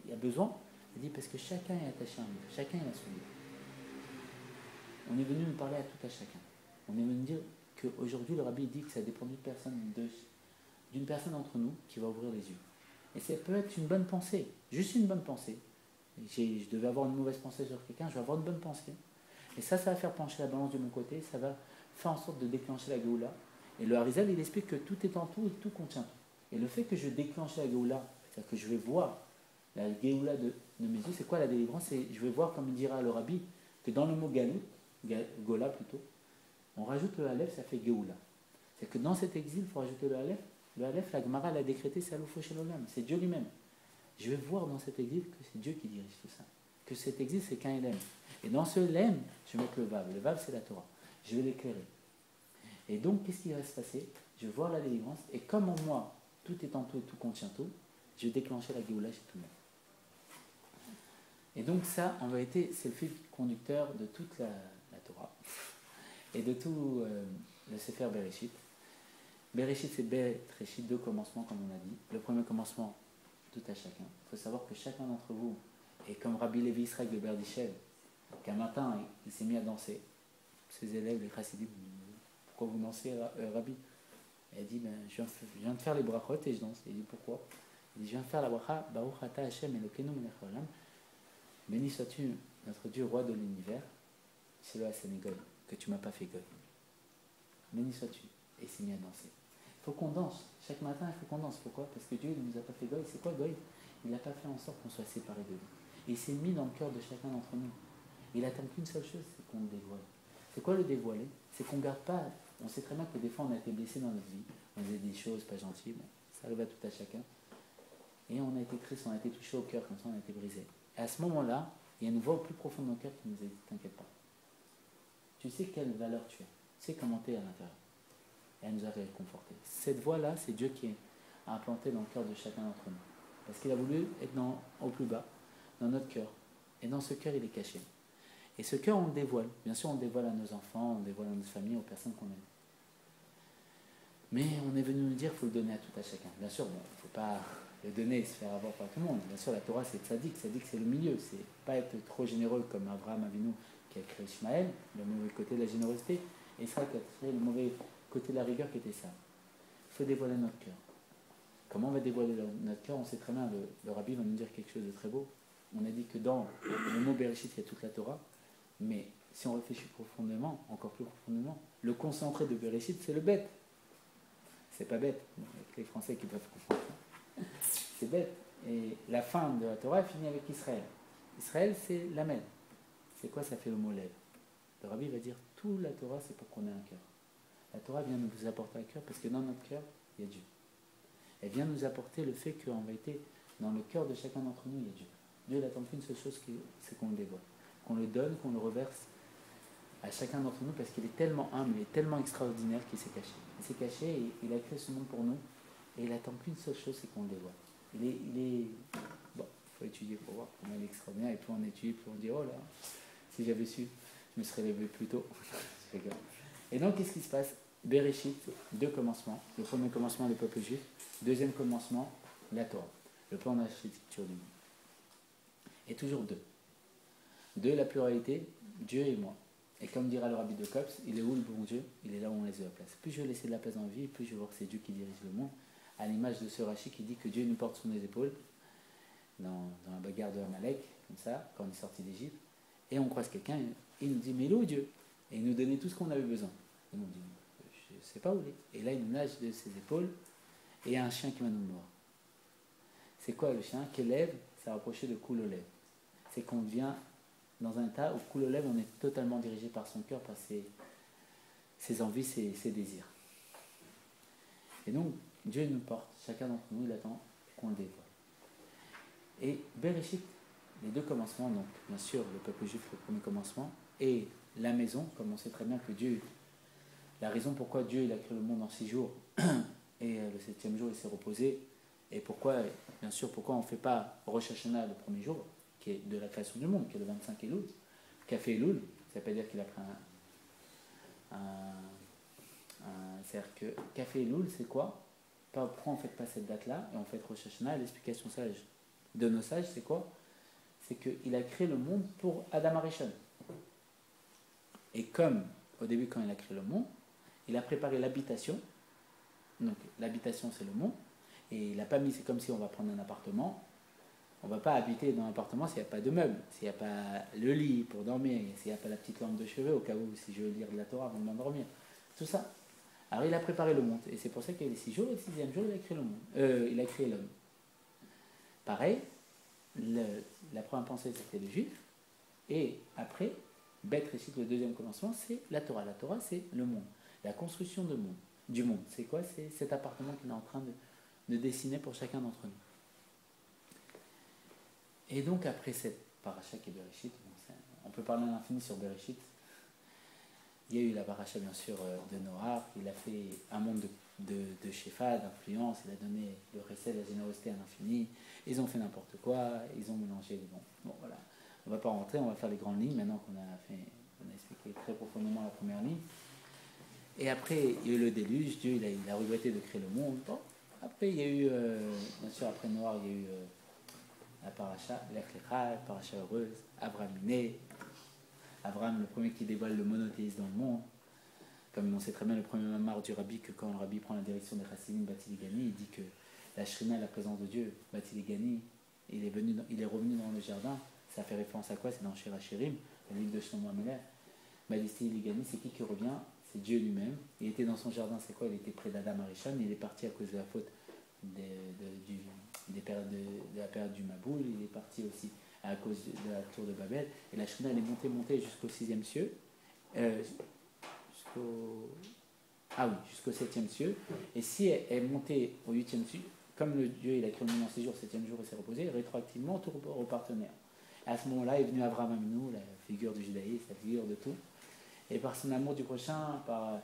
Il y a besoin. Il a dit, parce que chacun est attaché à un livre, chacun a son livre. On est venu nous parler à tout à chacun. On est venu dire qu'aujourd'hui, le rabbi dit que ça dépend d'une personne d'entre nous qui va ouvrir les yeux. Et ça peut être une bonne pensée, juste une bonne pensée. Je devais avoir une mauvaise pensée sur quelqu'un, je vais avoir une bonne pensée. Et ça va faire pencher la balance de mon côté, ça va faire en sorte de déclencher la Géoula. Et le Harizal, il explique que tout est en tout et tout contient tout. Et le fait que je déclenche la Géoula, c'est-à-dire que je vais voir la Géoula de mes yeux, c'est quoi la délivrance? Je vais voir, comme il dira le Rabbi, que dans le mot Galut, Gola plutôt, on rajoute le Aleph, ça fait Géoula. C'est que dans cet exil, il faut rajouter le Aleph. Le Aleph, la Gemara l'a décrété, c'est Aloufo Shelolam, c'est Dieu lui-même. Je vais voir dans cet exil que c'est Dieu qui dirige tout ça. Que cet exil, c'est qu'un Lem. Et dans ce Lem, je vais mettre le Vav. Le Vav, c'est la Torah. Je vais l'éclairer. Et donc, qu'est-ce qui va se passer? Je vais voir la délivrance. Et comme en moi, tout est en tout et tout contient tout, je vais déclencher la Géoula chez tout le monde. Et donc ça, en vérité, c'est le fil conducteur de toute la Torah. Et de tout le Sefer Bereshit. Bereshit, c'est Bet, Réchit, deux commencements, comme on a dit. Le premier commencement, tout à chacun. Il faut savoir que chacun d'entre vous est comme Rabbi Levi Israël de Berdichev, qu'un matin, il s'est mis à danser. Ses élèves, les chassidim, pourquoi vous dansez, Rabbi? Il a dit, je viens de faire les brachot et je danse. Il dit, pourquoi? Il dit, je viens de faire la bracha, Baruch Ata Hashem Elokeinu melech haolam. Béni sois-tu, notre Dieu, roi de l'univers, c'est le Hassanegol, que tu m'as pas fait goy. Béni sois-tu. Et il s'est mis à danser. Il faut qu'on danse. Chaque matin, il faut qu'on danse. Pourquoi? Parce que Dieu ne nous a pas fait goy. C'est quoi goy? Il n'a pas fait en sorte qu'on soit séparés de lui. Et il s'est mis dans le cœur de chacun d'entre nous. Il attend qu'une seule chose, c'est qu'on le dévoile. C'est quoi le dévoiler? C'est qu'on ne garde pas. On sait très bien que des fois, on a été blessé dans notre vie. On faisait des choses pas gentilles. Mais ça arrive à tout à chacun. Et on a été triste, on a été touché au cœur, comme ça, on a été brisé. Et à ce moment-là, il y a une voix au plus profond de nos cœurs qui nous a dit, t'inquiète pas. Tu sais quelle valeur tu as. Tu sais comment tu es à l'intérieur. Et elle nous a réconfortés. Cette voix-là, c'est Dieu qui a implanté dans le cœur de chacun d'entre nous. Parce qu'il a voulu être au plus bas, dans notre cœur. Et dans ce cœur, il est caché. Et ce cœur, on le dévoile. Bien sûr, on le dévoile à nos enfants, on le dévoile à notre famille, aux personnes qu'on aime. Mais on est venu nous dire qu'il faut le donner à tout à chacun. Bien sûr, il ne faut pas le donner et se faire avoir par tout le monde. Bien sûr, la Torah, c'est tzaddik. Tzaddik, c'est le milieu. C'est pas être trop généreux comme Abraham Avinu qui a créé Ishmaël, le mauvais côté de la générosité, et Israël qui a créé le mauvais côté de la rigueur qui était ça. Il faut dévoiler notre cœur. Comment on va dévoiler notre cœur? On sait très bien, le rabbi va nous dire quelque chose de très beau. On a dit que dans le mot Bereshit, il y a toute la Torah, mais si on réfléchit profondément, encore plus profondément, le concentré de Bereshit, c'est le bête. C'est pas bête, avec les Français qui peuvent comprendre ça. C'est bête. Et la fin de la Torah finit avec Israël. Israël, c'est l'amen. C'est quoi ça fait le mot lève? Le rabbi va dire, toute la Torah, c'est pour qu'on ait un cœur. La Torah vient nous apporter un cœur parce que dans notre cœur, il y a Dieu. Elle vient nous apporter le fait qu'en vérité, dans le cœur de chacun d'entre nous, il y a Dieu. Dieu n'attend qu'une seule chose, c'est qu'on le dévoile. Qu'on le donne, qu'on le reverse. à chacun d'entre nous parce qu'il est tellement humble, il est tellement extraordinaire qu'il s'est caché. Il s'est caché et il a créé ce monde pour nous et il attend qu'une seule chose, c'est qu'on le dévoile. Bon, il faut étudier pour voir comment il est extraordinaire et plus on étudie, plus on dit oh là, si j'avais su, je me serais levé plus tôt. Et donc qu'est-ce qui se passe? Bereshit, deux commencements. Le premier commencement, le peuple juif. Deuxième commencement, la Torah. Le plan d'architecture du monde. Et toujours deux. Deux, la pluralité, Dieu et moi. Et comme dira le rabbi de Kops, il est où le bon Dieu? Il est là où on laisse de la place. Plus je vais laisser de la place dans la vie, plus je vais voir que c'est Dieu qui dirige le monde. À l'image de ce Rashi qui dit que Dieu nous porte sur nos épaules dans la bagarre de Amalek, comme ça, quand on est sorti d'Égypte. Et on croise quelqu'un, il nous dit mais il est où Dieu? Et il nous donnait tout ce qu'on avait besoin. Et on dit je ne sais pas où il est. Et là il nous nage de ses épaules et il y a un chien qui va nous mordre. C'est quoi le chien? Kélev, c'est rapproché de Koulolev. C'est qu'on devient dans un état où Koulolev, on est totalement dirigé par son cœur, par ses envies, ses désirs. Et donc, Dieu nous porte, chacun d'entre nous, il attend qu'on le dévoile. Et Bereshit, les deux commencements, donc bien sûr le peuple juif, le premier commencement, et la maison, comme on sait très bien que Dieu, la raison pourquoi Dieu il a créé le monde en 6 jours, et le 7e jour il s'est reposé, et pourquoi, bien sûr, pourquoi on ne fait pas Rosh Hashanah le premier jour, qui est de la création du monde, qui est le 25 Elul, Café Elul, ça veut pas dire qu'il a pris c'est-à-dire que Café Elul, c'est quoi? Pourquoi on ne fait pas cette date-là, et on fait Rosh Hashanah? L'explication sage de nos sages, c'est quoi? C'est qu'il a créé le monde pour Adam Arishon. Et comme, au début, quand il a créé le monde, il a préparé l'habitation, donc l'habitation c'est le monde, et il n'a pas mis, c'est comme si on va prendre un appartement, on ne va pas habiter dans l'appartement s'il n'y a pas de meubles, s'il n'y a pas le lit pour dormir, s'il n'y a pas la petite lampe de chevet au cas où si je veux lire de la Torah avant de m'endormir, tout ça. Alors il a préparé le monde, et c'est pour ça qu'il y a les 6 jours, et le 6e jour il a créé le monde, il a créé l'homme. Pareil, la première pensée c'était le juif, et après, Beth Réchit, le deuxième commencement, c'est la Torah. La Torah c'est le monde, la construction du monde. C'est quoi? C'est cet appartement qu'il est en train de dessiner pour chacun d'entre nous. Et donc après cette paracha qui est Bereshit, on peut parler à l'infini sur Bereshit. Il y a eu la paracha bien sûr de Noach, il a fait un monde de Shefa, d'influence, il a donné le recel, la générosité à l'infini, ils ont fait n'importe quoi, ils ont mélangé, bon voilà, on ne va pas rentrer, on va faire les grandes lignes maintenant qu'on a expliqué très profondément la première ligne. Et après il y a eu le déluge, Dieu il a regretté de créer le monde. Bon, après il y a eu, bien sûr après Noach il y a eu la paracha, la paracha heureuse, Abraham né, Abraham le premier qui dévoile le monothéisme dans le monde. Comme on sait très bien le premier mamar du rabbi, que quand le rabbi prend la direction des Chassidim Batiligani, il dit que la Shrina, la présence de Dieu, Batiligani, il est revenu dans le jardin. Ça fait référence à quoi? C'est dans Shir HaShirim, le livre de Shlomo Ameler. Batiligani, c'est qui revient? C'est Dieu lui-même. Il était dans son jardin, c'est quoi? Il était près d'Adam Arishon, il est parti à cause de la faute de la période du Maboul, il est parti aussi à cause de la tour de Babel, et la Shrina elle est montée jusqu'au 6e cieux, jusqu'au 7e cieux, et si elle est montée au 8e cieux, comme le Dieu il a créé le monde en 6 jours, 7e jour il s'est reposé, rétroactivement tout repartenait. À ce moment-là est venu Abraham Avinu, la figure du judaïsme, la figure de tout, et par son amour du prochain, par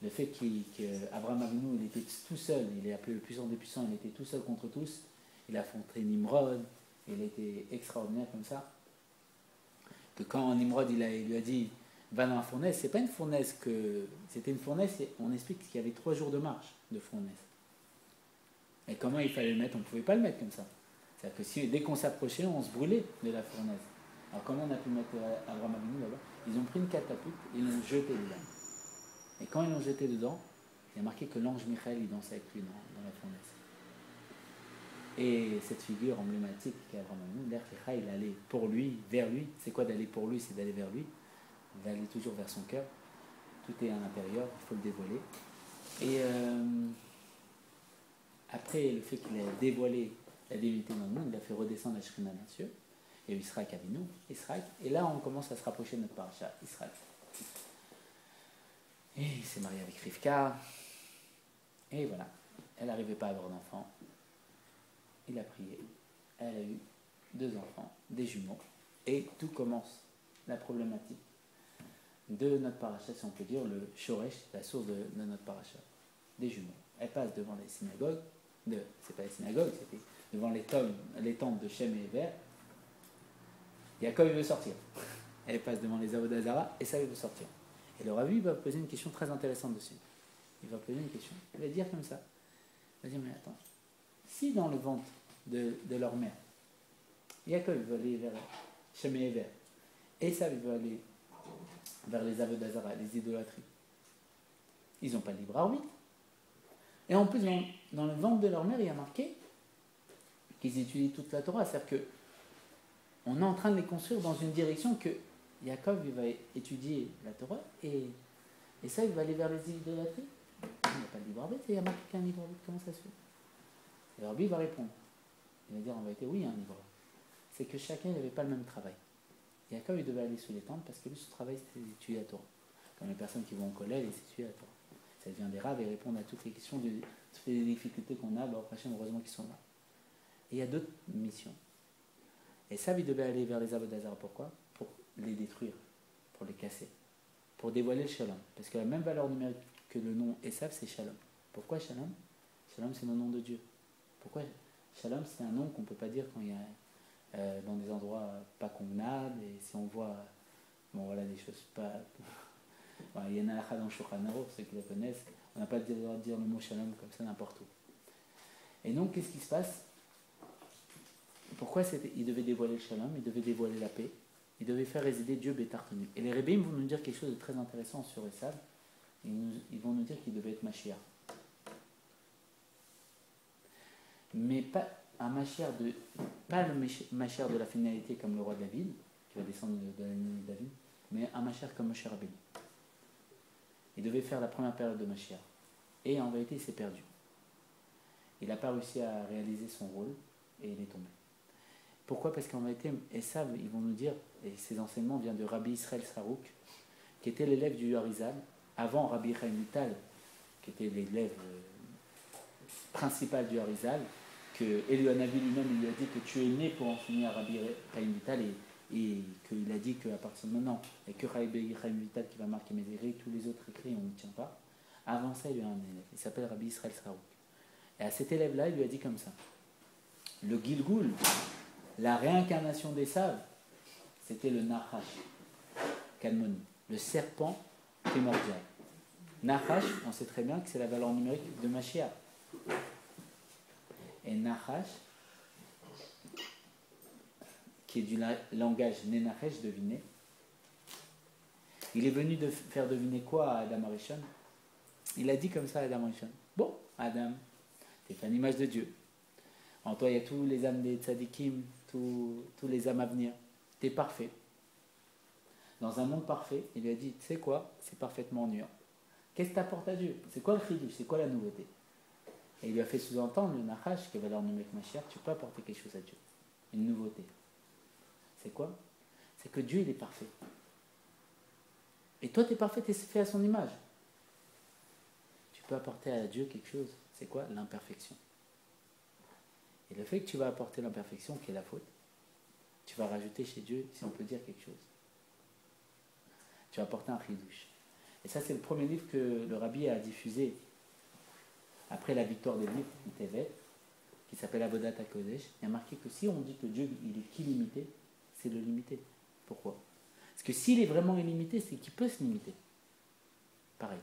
le fait qu'Abraham Avinu il était tout seul, il est appelé le puissant des puissants, il était tout seul contre tous, il a affronté Nimrod, il était extraordinaire comme ça, que quand Nimrod il lui a dit va dans la fournaise, c'est pas une fournaise c'était une fournaise, on explique qu'il y avait 3 jours de marche de fournaise. Et comment il fallait le mettre? On ne pouvait pas le mettre comme ça. C'est-à-dire que dès qu'on s'approchait, on se brûlait de la fournaise. Alors comment on a pu mettre Abraham Avinu là-bas? Ils ont pris une catapulte et ils l'ont jeté dedans. Et quand ils l'ont jeté dedans, il y a marqué que l'ange Michael il dansait avec lui dans la fournaise. Et cette figure emblématique qu'Abraham Avinu, l'Erchecha, il allait pour lui, vers lui. C'est quoi d'aller pour lui? C'est d'aller vers lui. Il va aller toujours vers son cœur. Tout est à l'intérieur, il faut le dévoiler. Et après le fait qu'il ait dévoilé la divinité dans le monde, il a fait redescendre la Shrina dans cieux. Il y a eu Israël Avinu, Israël. Et là, on commence à se rapprocher de notre paracha, Israël. Et il s'est marié avec Rivka. Et voilà, elle n'arrivait pas à avoir d'enfant. Il a prié. Elle a eu 2 enfants, des jumeaux. Et tout commence, la problématique. de notre paracha, si on peut dire, le Shoresh, la source de notre paracha, des jumeaux. Elles passent devant les synagogues, c'est pas les synagogues, c'était devant les tentes de Shem et Héber. Yaakov, il veut sortir. Elle passe devant les Avodazara, et ça, il veut sortir. Et le Rabbi va poser une question très intéressante dessus. Il va poser une question. Il va dire comme ça. Il va dire, mais attends, si dans le ventre de leur mère, Yaakov veut aller vers Shem et Héber, et ça, il veut aller vers les Avodazara, les idolâtries, ils n'ont pas de libre arbitre. Et en plus, dans le ventre de leur mère, il y a marqué qu'ils étudient toute la Torah. C'est-à-dire qu'on est en train de les construire dans une direction que Yaakov il va étudier la Torah et ça, il va aller vers les idolâtries. Il n'y a pas de libre arbitre, il y a marqué qu'un libre arbitre. Comment ça se fait? Et le Rabbi va répondre. Il va dire en vérité, oui, il y a un libre arbitre. C'est que chacun n'avait pas le même travail. Yaakov, il devait aller sous les tentes parce que lui, son travail, c'était d'étudier la Torah. Comme les personnes qui vont au collège et s'étudient la Torah. Ça devient des raves et répondre à toutes les questions, toutes les difficultés qu'on a, heureusement qu'ils sont là. Et il y a d'autres missions. Et ça, il devait aller vers les Avodazara. Pourquoi? Pour les détruire, pour les casser, pour dévoiler le shalom. Parce que la même valeur numérique que le nom Esav, c'est shalom. Pourquoi shalom? Shalom, c'est le nom de Dieu. Pourquoi shalom? C'est un nom qu'on ne peut pas dire quand il y a dans des endroits pas convenables, et si on voit des choses pas... il y a une halakha dans le Shulchan Aruch, ceux qui la connaissent, on n'a pas le droit de dire le mot shalom comme ça n'importe où. Et donc, qu'est-ce qui se passe? Pourquoi il devait dévoiler le shalom, il devait dévoiler la paix, il devait faire résider Dieu Bétartenu. Et les Rebbeim vont nous dire quelque chose de très intéressant sur Esav. Ils vont nous dire qu'il devait être Mashiach. Mais pas un Mashiach pas le Mashiach de la finalité comme le roi David, qui va descendre de la lignée de David, mais un Mashiach comme Moshe Rabbeinu. Il devait faire la première période de Mashiach. Et en vérité, il s'est perdu. Il n'a pas réussi à réaliser son rôle et il est tombé. Pourquoi? Parce qu'en vérité, Esav, ils vont nous dire, et ces enseignements viennent de Rabbi Israël Sarouk, qui était l'élève du Harizal, avant Rabbi Chaim Vital, qui était l'élève principal du Harizal, que Elianavi lui-même il lui a dit que tu es né pour enseigner à Rabbi Chaim Vital, et qu'il a dit qu'à partir de maintenant, il n'y a que Rabbi Chaim Vital qui va marquer mes écrits, tous les autres écrits on ne tient pas. Avant ça, il y a un élève, il s'appelle Rabbi Israël Sarouk. Et à cet élève-là, il lui a dit comme ça, le Gilgoul, la réincarnation d'Esav, c'était le Nachash, Kalmoni, le serpent primordial. Nachash, on sait très bien que c'est la valeur numérique de Mashiach. Et Nachash, qui est du langage Nenachesh, deviner, il est venu de faire deviner quoi à Adam Arishon? Il a dit comme ça à Adam Arishon, bon, Adam, tu es une image de Dieu. En toi, il y a tous les âmes des tzadikim, tous les âmes à venir. Tu es parfait. Dans un monde parfait, il lui a dit, tu sais quoi, c'est parfaitement ennuyant. Qu'est-ce que tu apportes à Dieu? C'est quoi le chidouche? C'est quoi la nouveauté? Et il lui a fait sous-entendre, le Nachash, qui avait l'air de numérique Mashiach, tu peux apporter quelque chose à Dieu. Une nouveauté. C'est quoi? C'est que Dieu, il est parfait. Et toi, tu es parfait, tu es fait à son image. Tu peux apporter à Dieu quelque chose. C'est quoi? L'imperfection. Et le fait que tu vas apporter l'imperfection, qui est la faute, tu vas rajouter chez Dieu, si on peut dire quelque chose. Tu vas apporter un chidouche. Et ça, c'est le premier livre que le Rabbi a diffusé après la victoire des livres du Tevet, qui s'appelle Avodat HaKodesh. Il y a marqué que si on dit que Dieu il est illimité, c'est le limiter. Pourquoi? Parce que s'il est vraiment illimité, c'est qu'il peut se limiter. Pareil.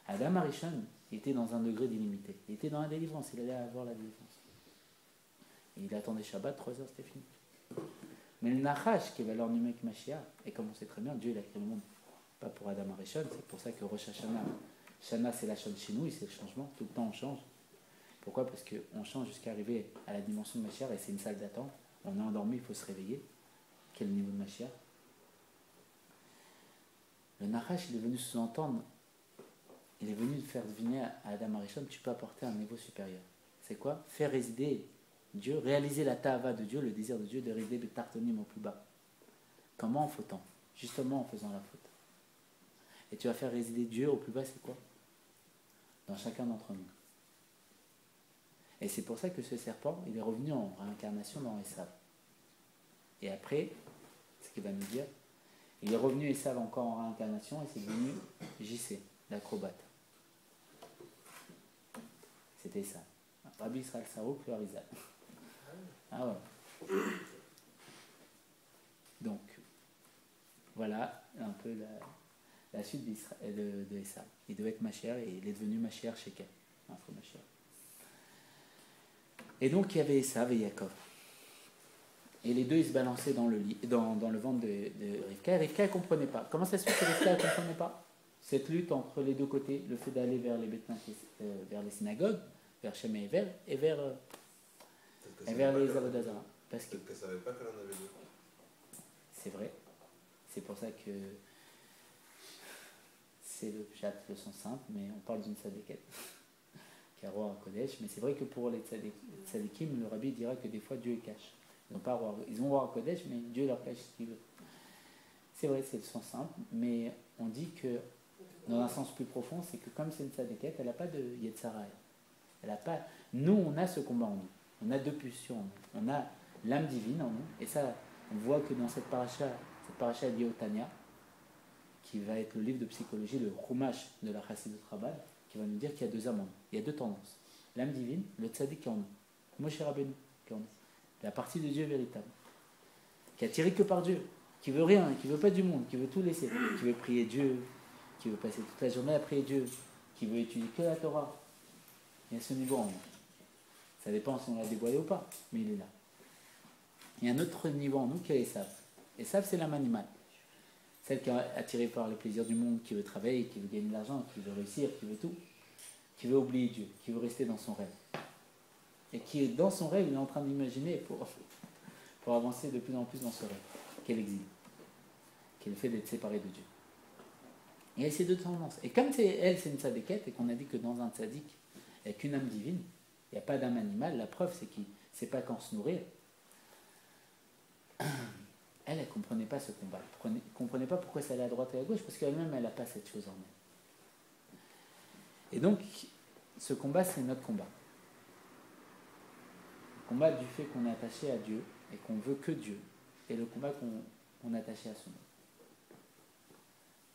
Adam Arishon, il était dans un degré d'illimité. Il était dans la délivrance, il allait avoir la délivrance. Et il attendait Shabbat, 3 heures, c'était fini. Mais le Nachash, qui est valeur numérique Mashiach, et comme on sait très bien, Dieu il a créé le monde. Pas pour Adam Arishon, c'est pour ça que Rosh Hashanah, Shana c'est la Shon chez nous, c'est le changement, tout le temps on change. Pourquoi? Parce qu'on change jusqu'à arriver à la dimension de Mashiach, et c'est une salle d'attente. On est endormi, il faut se réveiller. Quel niveau de Mashiach? Le Nachash, il est venu sous-entendre, il est venu faire deviner à Adam Arishon, tu peux apporter un niveau supérieur. C'est quoi? Faire résider Dieu, réaliser la ta'ava de Dieu, le désir de Dieu, de résider le tartonim au plus bas. Comment? En fautant. Justement en faisant la faute. Et tu vas faire résider Dieu au plus bas, c'est quoi? Dans chacun d'entre nous. Et c'est pour ça que ce serpent, il est revenu en réincarnation dans Esav. Et après, ce qu'il va nous dire, Il est revenu Esav encore en réincarnation et c'est devenu JC, l'acrobate. C'était ça. Rabbi Israël Sarouk, le Harizal. Ah ouais. Donc, voilà un peu la suite de Esav. Il devait être Mashiach et il est devenu Mashiach Shekel. Et donc, il y avait Esav et Yaakov. Et les deux, ils se balançaient dans le ventre de Rivka. Et Rivka, elle ne comprenait pas. Comment ça se fait que Rivka, elle ne comprenait pas cette lutte entre les deux côtés, le fait d'aller vers les vers les synagogues, vers Shem et Ever, et vers les Avodazara. Parce que peut-être qu'elle ne savait pas qu'elle en avait deux. C'est vrai. C'est pour ça que c'est le pshat, le sens simple, mais on parle d'une tzadéket qui a roi à Kodesh. Mais c'est vrai que pour les tzadékim, le rabbi dira que des fois Dieu est cache. Ils ont roi à Kodesh, mais Dieu leur cache ce qu'il veut. C'est vrai, c'est le sens simple, mais on dit que dans un sens plus profond, c'est que comme c'est une tzadéket, elle n'a pas de Yetzara. Elle a pas. Nous, on a ce combat en nous. On a deux pulsions en nous. On a l'âme divine en nous, et ça, on voit que dans cette paracha est liée au Tanya, qui va être le livre de psychologie, le Chumash de la Chassidut Rabbah, qui va nous dire qu'il y a deux âmes en nous. Il y a deux tendances. L'âme divine, le tzaddik qui est en nous. Moshe Rabbeinu qui est en nous. La partie de Dieu véritable. Qui est attirée que par Dieu. Qui veut rien, qui veut pas du monde, qui veut tout laisser. Qui veut prier Dieu, qui veut passer toute la journée à prier Dieu, qui veut étudier que la Torah. Il y a ce niveau en nous. Ça dépend si on l'a dévoilé ou pas, mais il est là. Il y a un autre niveau en nous qui est Esav. Esav, c'est l'âme animale. Celle qui est attirée par les plaisirs du monde, qui veut travailler, qui veut gagner de l'argent, qui veut réussir, qui veut tout, qui veut oublier Dieu, qui veut rester dans son rêve. Et qui, dans son rêve, il est en train d'imaginer pour avancer de plus en plus dans ce rêve, qu'est l'exil, qui est le fait d'être séparé de Dieu. Et il y a ces deux tendances. Et comme c'est une tzadéket, et qu'on a dit que dans un tzaddik, il n'y a qu'une âme divine, il n'y a pas d'âme animale, la preuve, c'est qu'il ne sait pas quand se nourrir. Elle ne comprenait pas ce combat. Elle ne comprenait pas pourquoi ça allait à droite et à gauche, parce qu'elle-même, elle n'a pas cette chose en elle. Et donc, ce combat, c'est notre combat. Le combat du fait qu'on est attaché à Dieu et qu'on veut que Dieu, et le combat qu'on est attaché à son nom.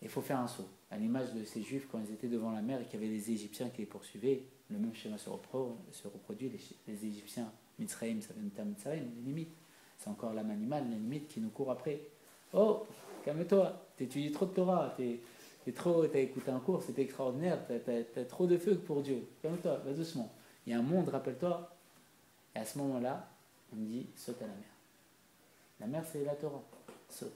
Il faut faire un saut. À l'image de ces Juifs, quand ils étaient devant la mer et qu'il y avait les Égyptiens qui les poursuivaient, le même schéma se reproduit. Les Égyptiens, Mitzrayim, ça vient de terre Mitzrayim, les limites. C'est encore l'âme animale, les limites qui nous courent après. Oh, calme-toi, t'étudies trop de Torah, t'as écouté un cours, c'était extraordinaire, t'as trop de feu pour Dieu. Calme-toi, va doucement. Il y a un monde, rappelle-toi. Et à ce moment-là, on me dit, saute à la mer. La mer, c'est la Torah. Saute.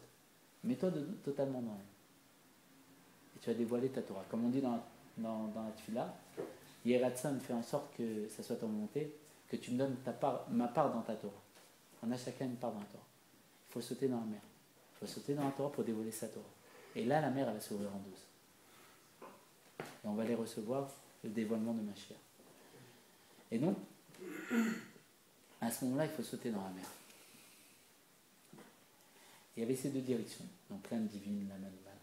Mets-toi totalement dans elle. Et tu vas dévoiler ta Torah. Comme on dit dans la Tfila, Yeratzan fait en sorte que ça soit ta volonté, que tu me donnes ma part dans ta Torah. On a chacun une part dans la Torah. Il faut sauter dans la mer. Il faut sauter dans la Torah pour dévoiler sa Torah. Et là, la mer, elle va s'ouvrir en 12. Et on va aller recevoir le dévoilement de Mashiach. Et donc, à ce moment-là, il faut sauter dans la mer. Il y avait ces deux directions, donc l'âme divine, l'âme animale.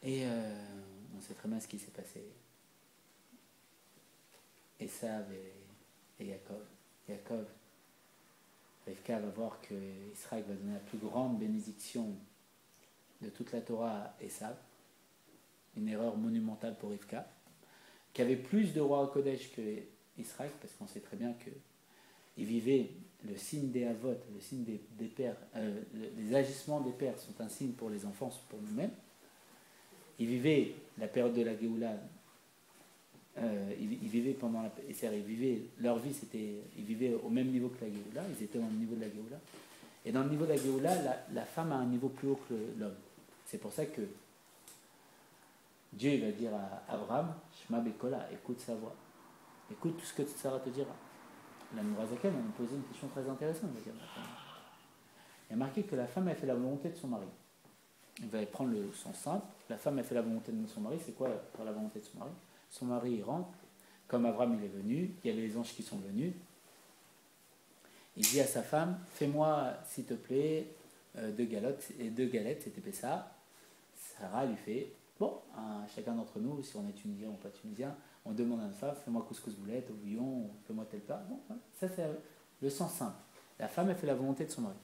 Et on sait très bien ce qui s'est passé. Esav et Yaakov. Yaakov, Rivka va voir que Israël va donner la plus grande bénédiction de toute la Torah à Esav. Une erreur monumentale pour Rivka, qui avait plus de rois au Kodesh que Israël, parce qu'on sait très bien qu'il vivait le signe des Avot, le signe des pères, les agissements des pères sont un signe pour les enfants, pour nous-mêmes. Ils vivaient la période de la Géoula, ils vivaient pendant leur vie, ils vivaient au même niveau que la Géoula, ils étaient dans le niveau de la Géoula. Et dans le niveau de la Géoula, la femme a un niveau plus haut que l'homme. C'est pour ça que Dieu va dire à Abraham, Shema Bekola, écoute sa voix. Écoute tout ce que Sarah te dira. La Nourazaken, elle me posait une question très intéressante. Il y a marqué que la femme a fait la volonté de son mari. Il va prendre le sens simple. La femme a fait la volonté de son mari. C'est quoi faire la volonté de son mari? Son mari, il rentre. Comme Abraham, il est venu. Il y avait les anges qui sont venus. Il dit à sa femme, fais-moi, s'il te plaît, deux galettes, c'était Pessa. Sarah lui fait, bon, chacun d'entre nous, si on est tunisien ou pas tunisien, on demande à une femme, fais-moi couscous boulette, au bouillon, fais-moi tel plat. Bon, ça c'est le sens simple. La femme, elle fait la volonté de son mari.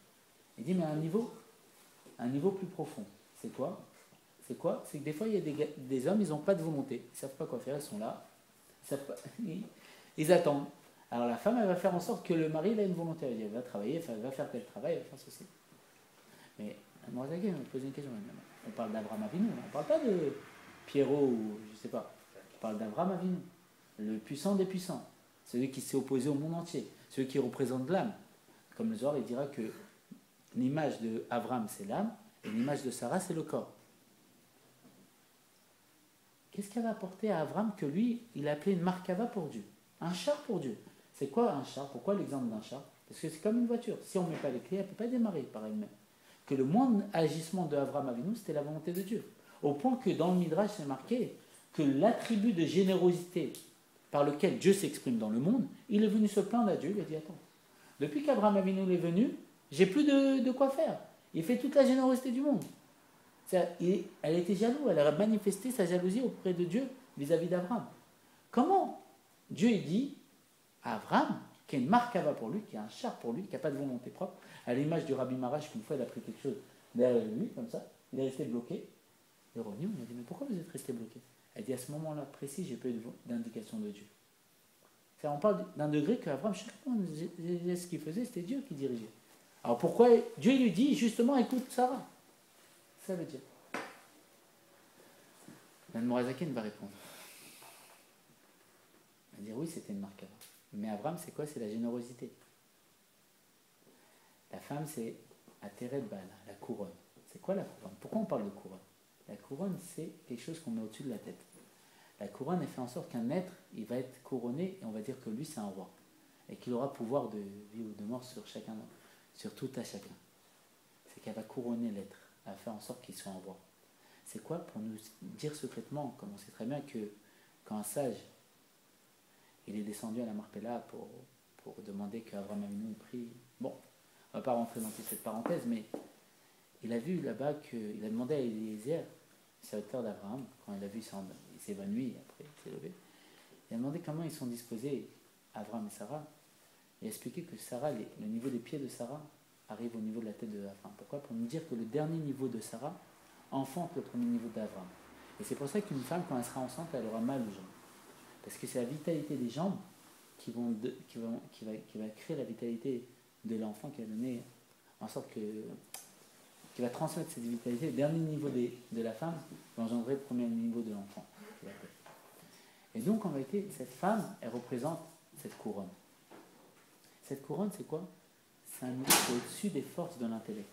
Il dit, mais un niveau plus profond. C'est quoi? C'est quoi? C'est que des fois, il y a des hommes, ils n'ont pas de volonté. Ils ne savent pas quoi faire, ils sont là. Ils attendent. Alors la femme, elle va faire en sorte que le mari, il a une volonté. Elle va travailler, elle va faire tel travail, elle va faire ceci. Mais, on va poser une question. On parle d'Abraham Avinu, on ne parle pas de Pierrot ou je ne sais pas. On parle d'Abraham Avinu, le puissant des puissants, celui qui s'est opposé au monde entier, celui qui représente l'âme. Comme le Zohar, il dira que l'image d'Abraham, c'est l'âme, et l'image de Sarah, c'est le corps. Qu'est-ce qu'elle a apporté à Abraham que lui, il a appelé une markava pour Dieu? Un char pour Dieu. C'est quoi un char? Pourquoi l'exemple d'un char? Parce que c'est comme une voiture. Si on ne met pas les clés, elle ne peut pas démarrer par elle-même. Que le moindre agissement de Abraham Avinu, c'était la volonté de Dieu. Au point que dans le Midrash, c'est marqué que l'attribut de générosité par lequel Dieu s'exprime dans le monde, il est venu se plaindre à Dieu. Il a dit, attends, depuis qu'Abraham Avinu est venu, j'ai plus de quoi faire. Il fait toute la générosité du monde. Elle était jalouse, elle a manifesté sa jalousie auprès de Dieu vis-à-vis d'Abraham. Comment Dieu dit à Abraham, qui a une markava pour lui, qui a un char pour lui, qui n'a pas de volonté propre, à l'image du Rabbi Marash, qu'une fois il a pris quelque chose derrière lui, comme ça, il est resté bloqué. Il est revenu, il a dit, mais pourquoi vous êtes resté bloqué? Elle dit, à ce moment-là précis, j'ai pas eu d'indication de Dieu. On parle d'un degré qu'Abraham, chaque fois, ce qu'il faisait, c'était Dieu qui dirigeait. Alors pourquoi Dieu lui dit, justement, écoute Sarah? Ça veut dire. L'Admorazaken va répondre. Il va dire oui, c'était une marque. Mais Abraham, c'est quoi? C'est la générosité. La femme, c'est Ateret Bala, la couronne. C'est quoi la couronne? Pourquoi on parle de couronne? La couronne, c'est quelque chose qu'on met au-dessus de la tête. La couronne, elle fait en sorte qu'un être, il va être couronné et on va dire que lui, c'est un roi. Et qu'il aura pouvoir de vie ou de mort sur chacun, sur tout à chacun. C'est qu'elle va couronner l'être. Elle va faire en sorte qu'il soit un roi. C'est quoi? Pour nous dire secrètement, comme on sait très bien que quand un sage, il est descendu à la Marpella pour demander qu'Abraham Avinu prie. Bon, on ne va pas rentrer dans toute cette parenthèse, mais il a vu là-bas qu'il a demandé à Eliezer, serviteur d'Abraham, quand il a vu il s'est évanoui, après il s'est levé, il a demandé comment ils sont disposés, Abraham et Sarah. Il a expliqué que Sarah, le niveau des pieds de Sarah arrive au niveau de la tête d'Abraham. Pourquoi? Pour nous dire que le dernier niveau de Sarah enfante le premier niveau d'Abraham. Et c'est pour ça qu'une femme, quand elle sera enceinte, elle aura mal aux jambes. Parce que c'est la vitalité des jambes qui va créer la vitalité de l'enfant, qui va donner en sorte qui va transmettre cette vitalité. Le dernier niveau de la femme va engendrer le premier niveau de l'enfant. Et donc, en réalité, cette femme, elle représente cette couronne. Cette couronne, c'est quoi? C'est un niveau qui est au-dessus des forces de l'intellect.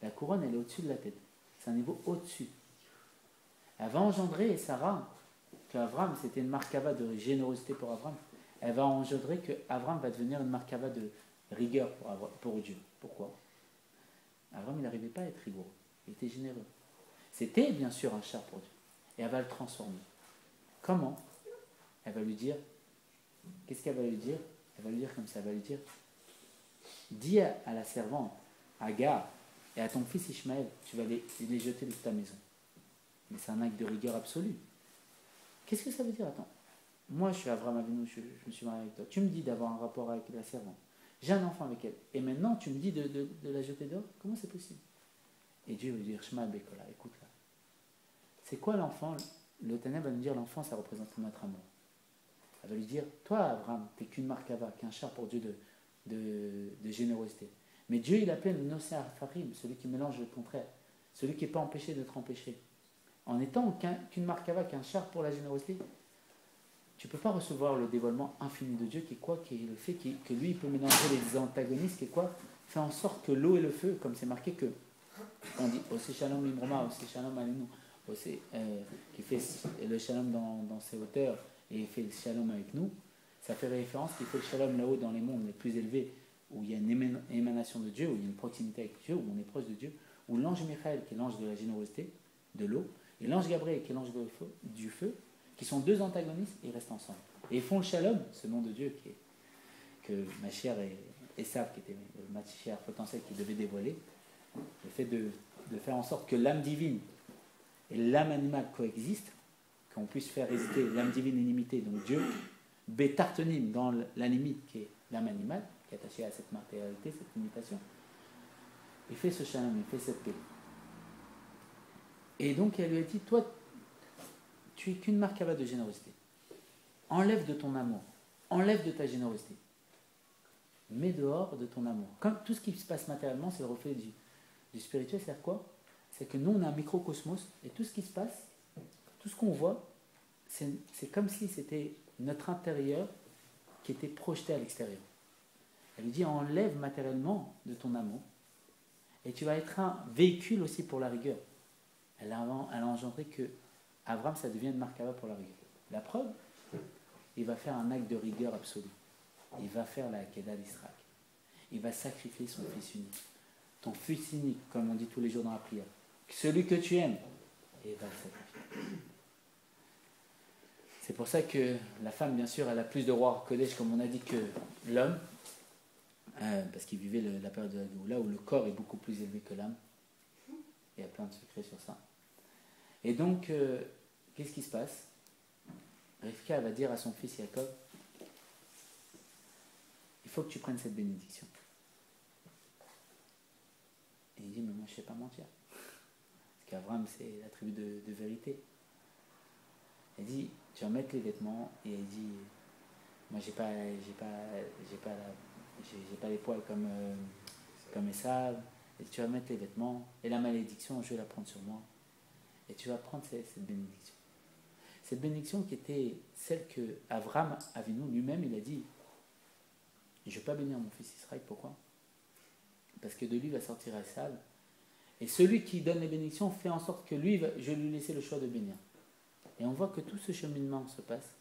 La couronne, elle est au-dessus de la tête. C'est un niveau au-dessus. Elle va engendrer, Sarah, qu'Abraham, c'était une markava de générosité pour Abraham, elle va engendrer qu'Abraham va devenir une markava de rigueur pour Dieu. Pourquoi? Abraham, il n'arrivait pas à être rigoureux. Il était généreux. C'était bien sûr un char pour Dieu. Et elle va le transformer. Comment? Elle va lui dire, qu'est-ce qu'elle va lui dire? Elle va lui dire comme ça, elle va lui dire, dis à la servante, Agar, et à ton fils Ishmaël, tu vas les jeter de ta maison. Mais c'est un acte de rigueur absolue. Qu'est-ce que ça veut dire? Attends, moi je suis Abraham Avinu, je me suis marié avec toi. Tu me dis d'avoir un rapport avec la servante. J'ai un enfant avec elle. Et maintenant tu me dis de la jeter dehors? Comment c'est possible? Et Dieu va dire, Shema Bekola, écoute-la. C'est quoi l'enfant? Le Tana va nous dire, l'enfant ça représente notre amour. Elle va lui dire, toi Abraham, t'es qu'une markava, qu'un char pour Dieu de générosité. Mais Dieu, il appelle le Nosé Farim, celui qui mélange le contraire, celui qui n'est pas empêché d'être empêché. En étant qu'une markava, qu'un char pour la générosité, tu ne peux pas recevoir le dévoilement infini de Dieu, qui est quoi? Qui est le fait que lui, il peut mélanger les antagonistes, qui est quoi? Fait en sorte que l'eau et le feu, comme c'est marqué que, on dit, Osé Shalom Imroma, Osé Shalom Alinu, qui fait le Shalom dans ses hauteurs, et il fait le Shalom avec nous, ça fait référence qu'il fait le Shalom là-haut dans les mondes les plus élevés, où il y a une émanation de Dieu, où il y a une proximité avec Dieu, où on est proche de Dieu, où l'ange Michael, qui est l'ange de la générosité, de l'eau, et l'ange Gabriel, qui est l'ange du feu, qui sont deux antagonistes, ils restent ensemble. Et ils font le Shalom, ce nom de Dieu que Mashiach et Esav, qui était le Mashiach potentiel qui devait dévoiler, le fait de faire en sorte que l'âme divine et l'âme animale coexistent, qu'on puisse faire résister l'âme divine illimitée, donc Dieu, Bétartenim, dans la limite qui est l'âme animale, qui est attachée à cette matérialité, cette limitation, Il fait ce shalom, il fait cette paix. Et donc elle lui a dit, toi, tu es qu'une markava de générosité. Enlève de ton amour, enlève de ta générosité. Mets dehors de ton amour. Comme tout ce qui se passe matériellement, c'est le reflet du spirituel, c'est-à-dire quoi? C'est que nous, on a un microcosmos, et tout ce qui se passe, tout ce qu'on voit, c'est comme si c'était notre intérieur qui était projeté à l'extérieur. Elle lui dit, enlève matériellement de ton amour, et tu vas être un véhicule aussi pour la rigueur. Elle a engendré que Avram, ça devient une markava pour la rigueur. La preuve, il va faire un acte de rigueur absolue. Il va faire la Hakeda d'Israël. Il va sacrifier son fils unique. Ton fils unique, comme on dit tous les jours dans la prière. Celui que tu aimes, et il va le sacrifier. C'est pour ça que la femme, bien sûr, elle a plus de rois Kodesh, comme on a dit, que l'homme, parce qu'il vivait la période de la Géoula, où le corps est beaucoup plus élevé que l'âme. Il y a plein de secrets sur ça. Et donc, qu'est-ce qui se passe? Rivka va dire à son fils Jacob, il faut que tu prennes cette bénédiction. Et il dit, mais moi je ne sais pas mentir. Parce qu'Avram, c'est la tribu de vérité. Il dit, tu vas mettre les vêtements, et il dit, moi j'ai pas les poils comme Esav, et tu vas mettre les vêtements, et la malédiction, je vais la prendre sur moi. Et tu vas prendre cette bénédiction. Cette bénédiction qui était celle que Avram Avinu lui-même, il a dit, je ne vais pas bénir mon fils Israël, pourquoi? Parce que de lui va sortir Esav. Et celui qui donne les bénédictions fait en sorte que lui, je vais lui laisser le choix de bénir. Et on voit que tout ce cheminement se passe.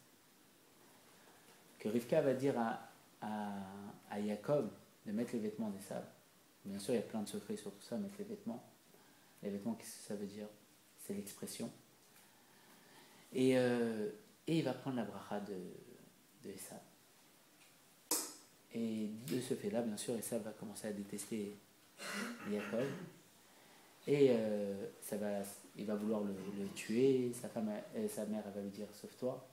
Que Rivka va dire à Jacob de mettre les vêtements d'Esav. Bien sûr, il y a plein de secrets sur tout ça, mettre les vêtements. Les vêtements, qu'est-ce que ça veut dire? C'est l'expression. Et il va prendre la bracha de Esav. Et de ce fait-là, bien sûr, Esav va commencer à détester Jacob. Et il va vouloir le tuer. Sa mère, elle va lui dire, sauve-toi.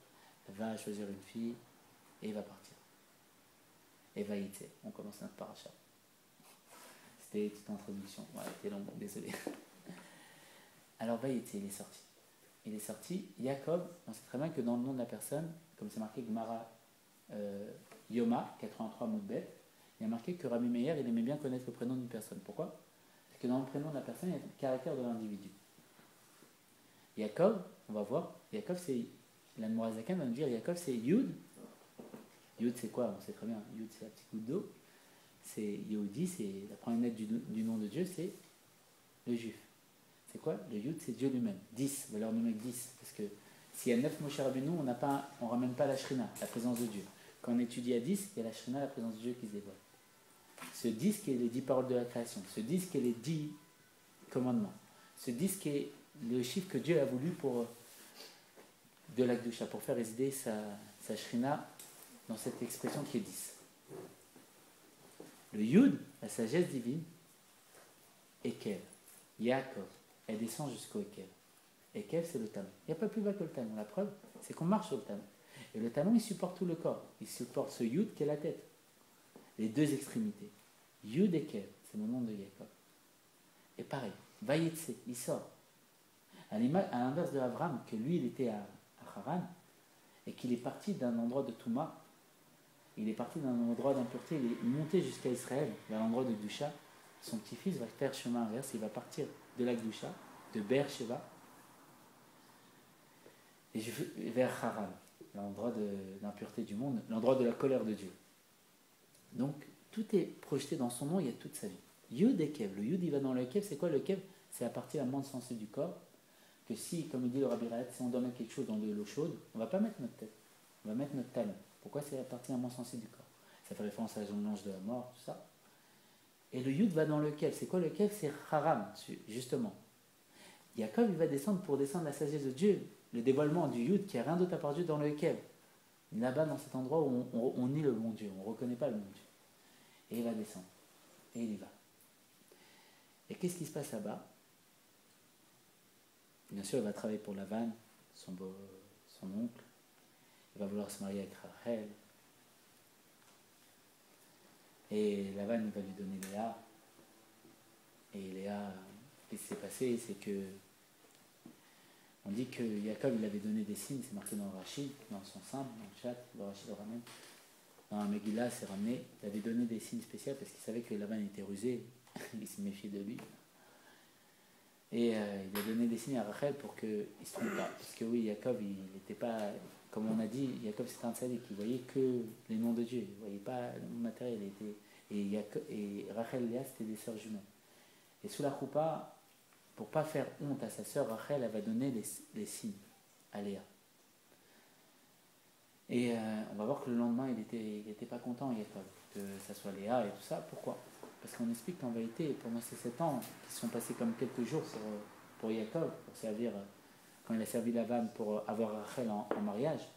Elle va choisir une fille et il va partir. Et Vaïtse, on commence notre paracha. C'était une petite introduction. Ouais, c'était long, désolé. Alors Vaïtse, il est sorti. Il est sorti. Jacob, on sait très bien que dans le nom de la personne, comme c'est marqué Gemara Yoma, 83 Moudbet, il y a marqué que Rabbi Meir, il aimait bien connaître le prénom d'une personne. Pourquoi? Parce que dans le prénom de la personne, il y a le caractère de l'individu. Jacob, on va voir, Jacob c'est, l'Admorazakan va nous dire, Jacob c'est Yud. Yud c'est quoi? On sait très bien, Yud c'est la petite goutte d'eau. C'est Yehudi, c'est la première lettre du nom de Dieu, c'est le juif. C'est quoi? Le Yud, c'est Dieu lui-même. 10, valeur numérique 10. Parce que s'il y a 9 Moshe Rabbeinu, on ne ramène pas la Shrina, la présence de Dieu. Quand on étudie à 10, il y a la Shrina, la présence de Dieu qui se dévoile. Ce 10 qui est les 10 paroles de la création. Ce 10 qui est les 10 commandements. Ce 10 qui est le chiffre que Dieu a voulu pour de la Gdusha, pour faire résider sa Shrina dans cette expression qui est 10. Le Yud, la sagesse divine, Ekev, Yaakov, elle descend jusqu'au Ekev. Ekev, c'est le talon. Il n'y a pas plus bas que le talon. La preuve, c'est qu'on marche sur le talon. Et le talon, il supporte tout le corps. Il supporte ce Yud qui est la tête. Les deux extrémités. Yud Ekev, c'est le nom de Yaakov. Et pareil, Vayetse, il sort. À l'inverse de Avram, que lui, il était à Haran, et qu'il est parti d'un endroit de Touma, il est parti d'un endroit d'impureté, il est monté jusqu'à Israël, vers l'endroit de Gdusha. Son petit-fils va faire chemin inverse, il va partir de la Gdusha, de Beersheba, et vers Haran, l'endroit d'impureté du monde, l'endroit de la colère de Dieu. Donc, tout est projeté dans son nom, il y a toute sa vie. Yud et Kev, le Yud il va dans le Kev, c'est quoi le Kev? C'est la partie la moins sensée du corps, que si, comme il dit le Rabbi Rahat, si on doit mettre quelque chose dans de l'eau chaude, on ne va pas mettre notre tête, on va mettre notre talon. Pourquoi? C'est la partie la moins sensée du corps. Ça fait référence à la zone blanche de la mort, tout ça. Et le Yud va dans le Kev. C'est quoi le Kev? C'est Haram, justement. Jacob, il va descendre pour descendre la sagesse de Dieu, le dévoilement du Yud, qui n'a rien d'autre à part Dieu dans le Kev. Là-bas, dans cet endroit où on nie le bon Dieu, on ne reconnaît pas le bon Dieu. Et il va descendre. Et il y va. Et qu'est-ce qui se passe là-bas? Bien sûr, il va travailler pour Lavan, son oncle. Il va vouloir se marier avec Rachel. Et Lavan, il va lui donner Léa. Et Léa, ce qui s'est passé, c'est que on dit que Jacob il avait donné des signes, c'est marqué dans le Rachid, dans son simple, dans le chat, le Rachid le ramène. Dans la Megillah, c'est ramené, il avait donné des signes spéciaux parce qu'il savait que Laban était rusé, il se méfiait de lui. Et il a donné des signes à Rachel pour qu'il ne se trompe pas. Parce que oui, Jacob, il n'était pas, comme on a dit, Jacob c'était un tzaddik, il ne voyait que les noms de Dieu, il ne voyait pas le monde matériel. Et Rachel et Léa, c'était des sœurs jumelles. Et sous la choupa, pour ne pas faire honte à sa sœur Rachel, elle va donner les signes à Léa. Et on va voir que le lendemain, il était pas content, Jacob, que ça soit Léa et tout ça. Pourquoi? Parce qu'on explique qu'en vérité, pendant ces 7 ans, qui sont passés comme quelques jours pour Jacob, pour servir, quand il a servi Laban pour avoir Rachel en mariage,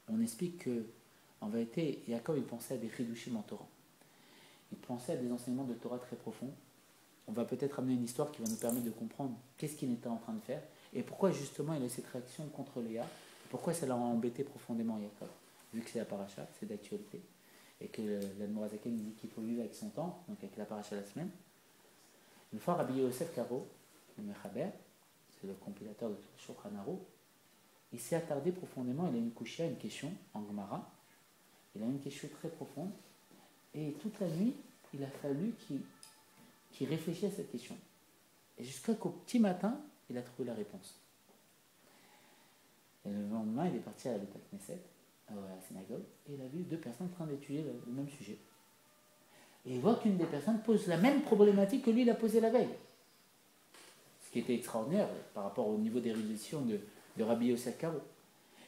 on explique que, en vérité, Jacob, il pensait à des chidushim en Torah. Il pensait à des enseignements de Torah très profonds. On va peut-être amener une histoire qui va nous permettre de comprendre qu'est-ce qu'il était en train de faire et pourquoi justement il a cette réaction contre Léa, pourquoi ça l'a embêté profondément Jacob, vu que c'est la paracha, c'est d'actualité, et que l'Admorazaken dit qu'il faut vivre avec son temps, donc avec la paracha de la semaine. Une fois Rabbi Yosef Karo, le Mechaber, c'est le compilateur de Shulchan Aruch, il s'est attardé profondément, il a une kushia, une question en Gemara, il a une question très profonde, et toute la nuit, il a fallu qu'il réfléchisse à cette question. Et jusqu'au petit matin, il a trouvé la réponse. Et le lendemain, il est parti à la Knesset, à la synagogue, et il a vu 2 personnes en train d'étudier le même sujet. Et il voit qu'une des personnes pose la même problématique que lui, il a posée la veille. Ce qui était extraordinaire par rapport au niveau d'érudition de Rabbi Yosef Karo.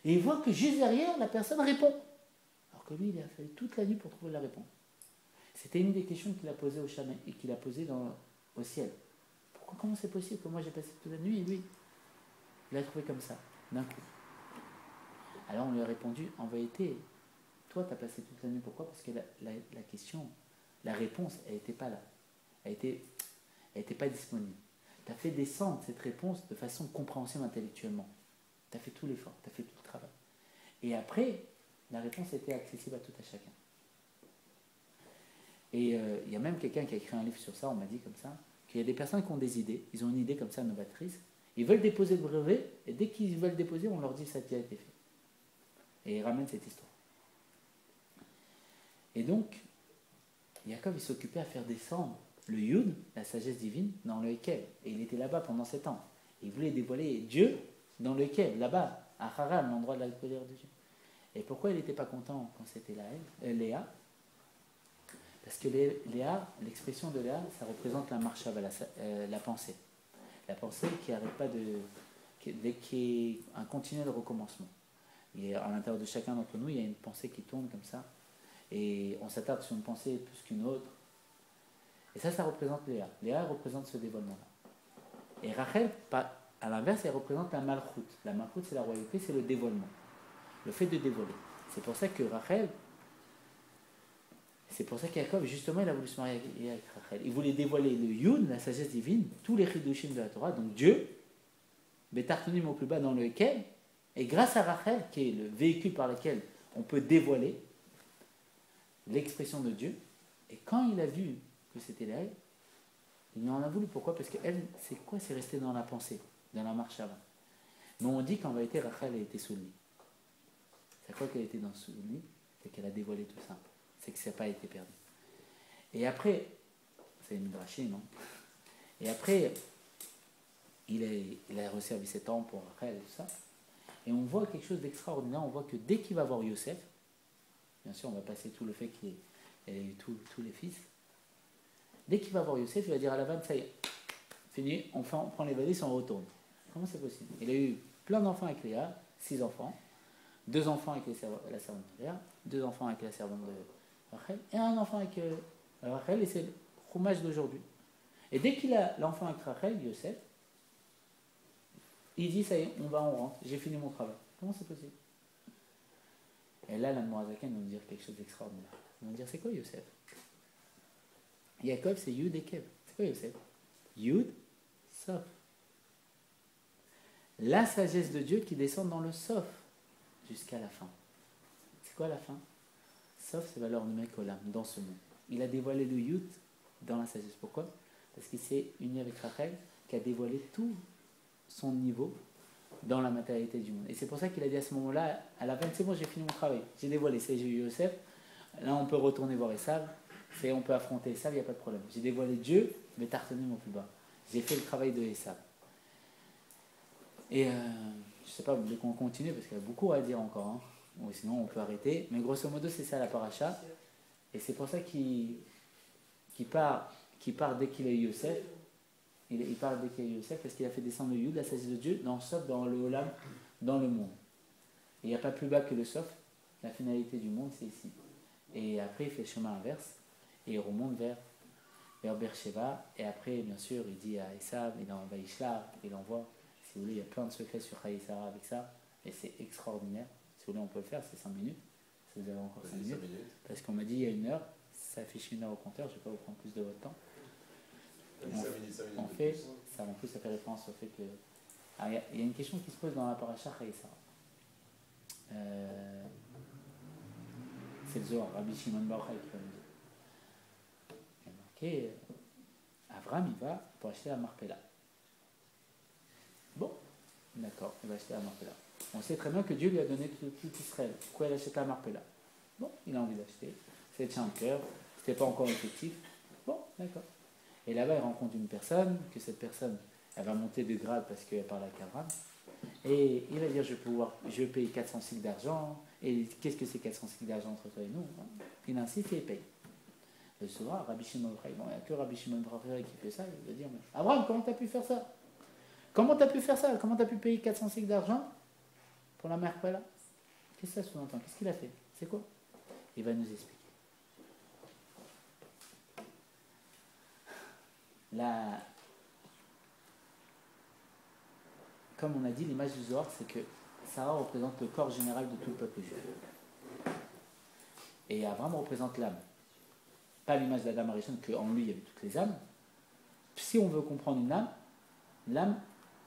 Et il voit que juste derrière, la personne répond. Alors que lui, il a fallu toute la nuit pour trouver la réponse. C'était une des questions qu'il a posées au Shaman et qu'il a posées au ciel. Comment c'est possible que moi j'ai passé toute la nuit et lui, il a trouvé comme ça, d'un coup. Alors on lui a répondu, en vérité, toi tu as passé toute la nuit, pourquoi? Parce que la question, la réponse, elle n'était pas là. Elle n'était pas disponible. Tu as fait descendre cette réponse de façon compréhensible intellectuellement. Tu as fait tout l'effort, tu as fait tout le travail. Et après, la réponse était accessible à tout à chacun. Et il y a même quelqu'un qui a écrit un livre sur ça, on m'a dit comme ça, qu'il y a des personnes qui ont des idées, ils ont une idée comme ça novatrice, ils veulent déposer le brevet, et dès qu'ils veulent déposer, on leur dit que ça a déjà été fait. Et ils ramènent cette histoire. Et donc, Jacob, il s'occupait à faire descendre le Yud, la sagesse divine, dans le Hekel. Et il était là-bas pendant 7 ans. Et il voulait dévoiler Dieu dans le Hekel, là-bas, à Haran, l'endroit de la colère de Dieu. Et pourquoi il n'était pas content quand c'était Léa? Parce que Léa, l'expression de Léa, ça représente la marchava, la pensée. La pensée qui n'arrête pas qui est un continuel recommencement. Et à l'intérieur de chacun d'entre nous, il y a une pensée qui tourne comme ça. Et on s'attarde sur une pensée plus qu'une autre. Et ça représente Léa. Léa représente ce dévoilement-là. Et Rachel, à l'inverse, elle représente la malchoute. La malchoute, c'est la royauté, c'est le dévoilement. Le fait de dévoiler. C'est pour ça que Rachel, c'est pour ça qu'Jacob, justement, il a voulu se marier avec Rachel. Il voulait dévoiler le Yud, la sagesse divine, tous les chidushim de la Torah, donc Dieu, Betartonim au plus bas dans le Hekel, et grâce à Rachel, qui est le véhicule par lequel on peut dévoiler l'expression de Dieu, et quand il a vu que c'était elle, il en a voulu. Pourquoi? Parce qu'elle, c'est quoi? C'est resté dans la pensée, dans la marche avant. Mais on dit qu'en vérité, Rachel a été sous le lit. C'est quoi qu'elle était dans sous le lit? C'est qu'elle a dévoilé tout simple. C'est que ça n'a pas été perdu. Et après, c'est une drachée, non? Et après, il a resservi 7 ans pour Rachel et tout ça. Et on voit quelque chose d'extraordinaire. On voit que dès qu'il va voir Yosef, bien sûr, on va passer tout le fait qu'il ait eu tous les fils. Dès qu'il va voir Yosef, il va dire à Lavan, ça y est, fini, on prend les valises, on retourne. Comment c'est possible? Il a eu plein d'enfants avec Léa, 6 enfants, 2 enfants avec la servante de Léa, 2 enfants avec la servante de Rachel, et un enfant avec Rachel, et c'est le fromage d'aujourd'hui. Et dès qu'il a l'enfant avec Rachel, Yosef, il dit, ça y est, on rentre, j'ai fini mon travail. Comment c'est possible? Et là, l'Admorazaken va nous dire quelque chose d'extraordinaire. Il va nous dire, c'est quoi Yosef? Yaakov, c'est Yud et Kev. C'est quoi Yosef? Yud, Sof. La sagesse de Dieu qui descend dans le Sof jusqu'à la fin. C'est quoi la fin? Sof, c'est valeur numérique au lame, dans ce monde. Il a dévoilé le Yud dans la sagesse. Pourquoi? Parce qu'il s'est uni avec Rachel, qui a dévoilé tout son niveau dans la matérialité du monde. Et c'est pour ça qu'il a dit à ce moment-là, à la fin, c'est bon, j'ai fini mon travail, j'ai dévoilé, j'ai eu Yosef, là on peut retourner voir Esav, on peut affronter Esav, il n'y a pas de problème. J'ai dévoilé Dieu, mais t'as retenu mon plus bas. J'ai fait le travail de Esav. Et je ne sais pas, vous voulez qu'on continue, parce qu'il y a beaucoup à dire encore, hein. Ou sinon on peut arrêter. Mais grosso modo, c'est ça la paracha. Et c'est pour ça qu'il part dès qu'il a eu Yosef. Il part dès qu'il a eu Yosef, parce qu'il a fait descendre le Yud, la sagesse de Dieu, dans le Sof, dans le Olam, dans le monde. Et il n'y a pas plus bas que le Sof. La finalité du monde, c'est ici. Et après, il fait le chemin inverse. Et il remonte vers Beersheba. Et après, bien sûr, il dit à Esav, il envoie Ishla, il envoie. Si vous voulez, il y a plein de secrets sur Chaye Sarah avec ça. Et c'est extraordinaire. Si vous voulez, on peut le faire, c'est 5 minutes. Si vous avez encore 5 minutes. Parce qu'on m'a dit il y a 1 heure, ça affiche 1 heure au compteur, je ne vais pas vous prendre plus de votre temps. En fait, ça, en plus, ça fait référence au fait que. Il y a une question qui se pose dans la paracha Chaye Sarah. C'est le Zohar, Rabbi Shimon Bar Yochai qui va nous dire. Il y a marqué Avram, il va pour acheter la Marpella. Bon, d'accord, il va acheter la Marpella. On sait très bien que Dieu lui a donné tout Israël. Pourquoi il achète la Marpella? Bon, il a envie d'acheter. C'est tient au cœur. C'était pas encore effectif. Bon, d'accord. Et là-bas, il rencontre une personne, que cette personne, elle va monter de grade parce qu'elle parle avec Avram. Et il va dire, je vais payer 400 cycles d'argent. Et qu'est-ce que c'est 400 cycles d'argent entre toi et nous? Il insiste et il paye. Le soir, Rabbi Shimon Bar Yochai, bon, il n'y a que Rabbi Shimon Bar Yochai qui fait ça. Il va dire, Avram, comment tu as pu faire ça? Comment tu as pu faire ça? Comment tu as pu payer 400 cycles d'argent pour la mère là? Qu'est-ce que ça sous-entend? Qu'est-ce qu'il a fait? C'est quoi? Il va nous expliquer. Là, comme on a dit, l'image du Zohar, c'est que Sarah représente le corps général de tout le peuple juif. Et Abraham représente l'âme. Pas l'image de la dame Arishon, qu'en lui il y avait toutes les âmes. Si on veut comprendre une âme, l'âme,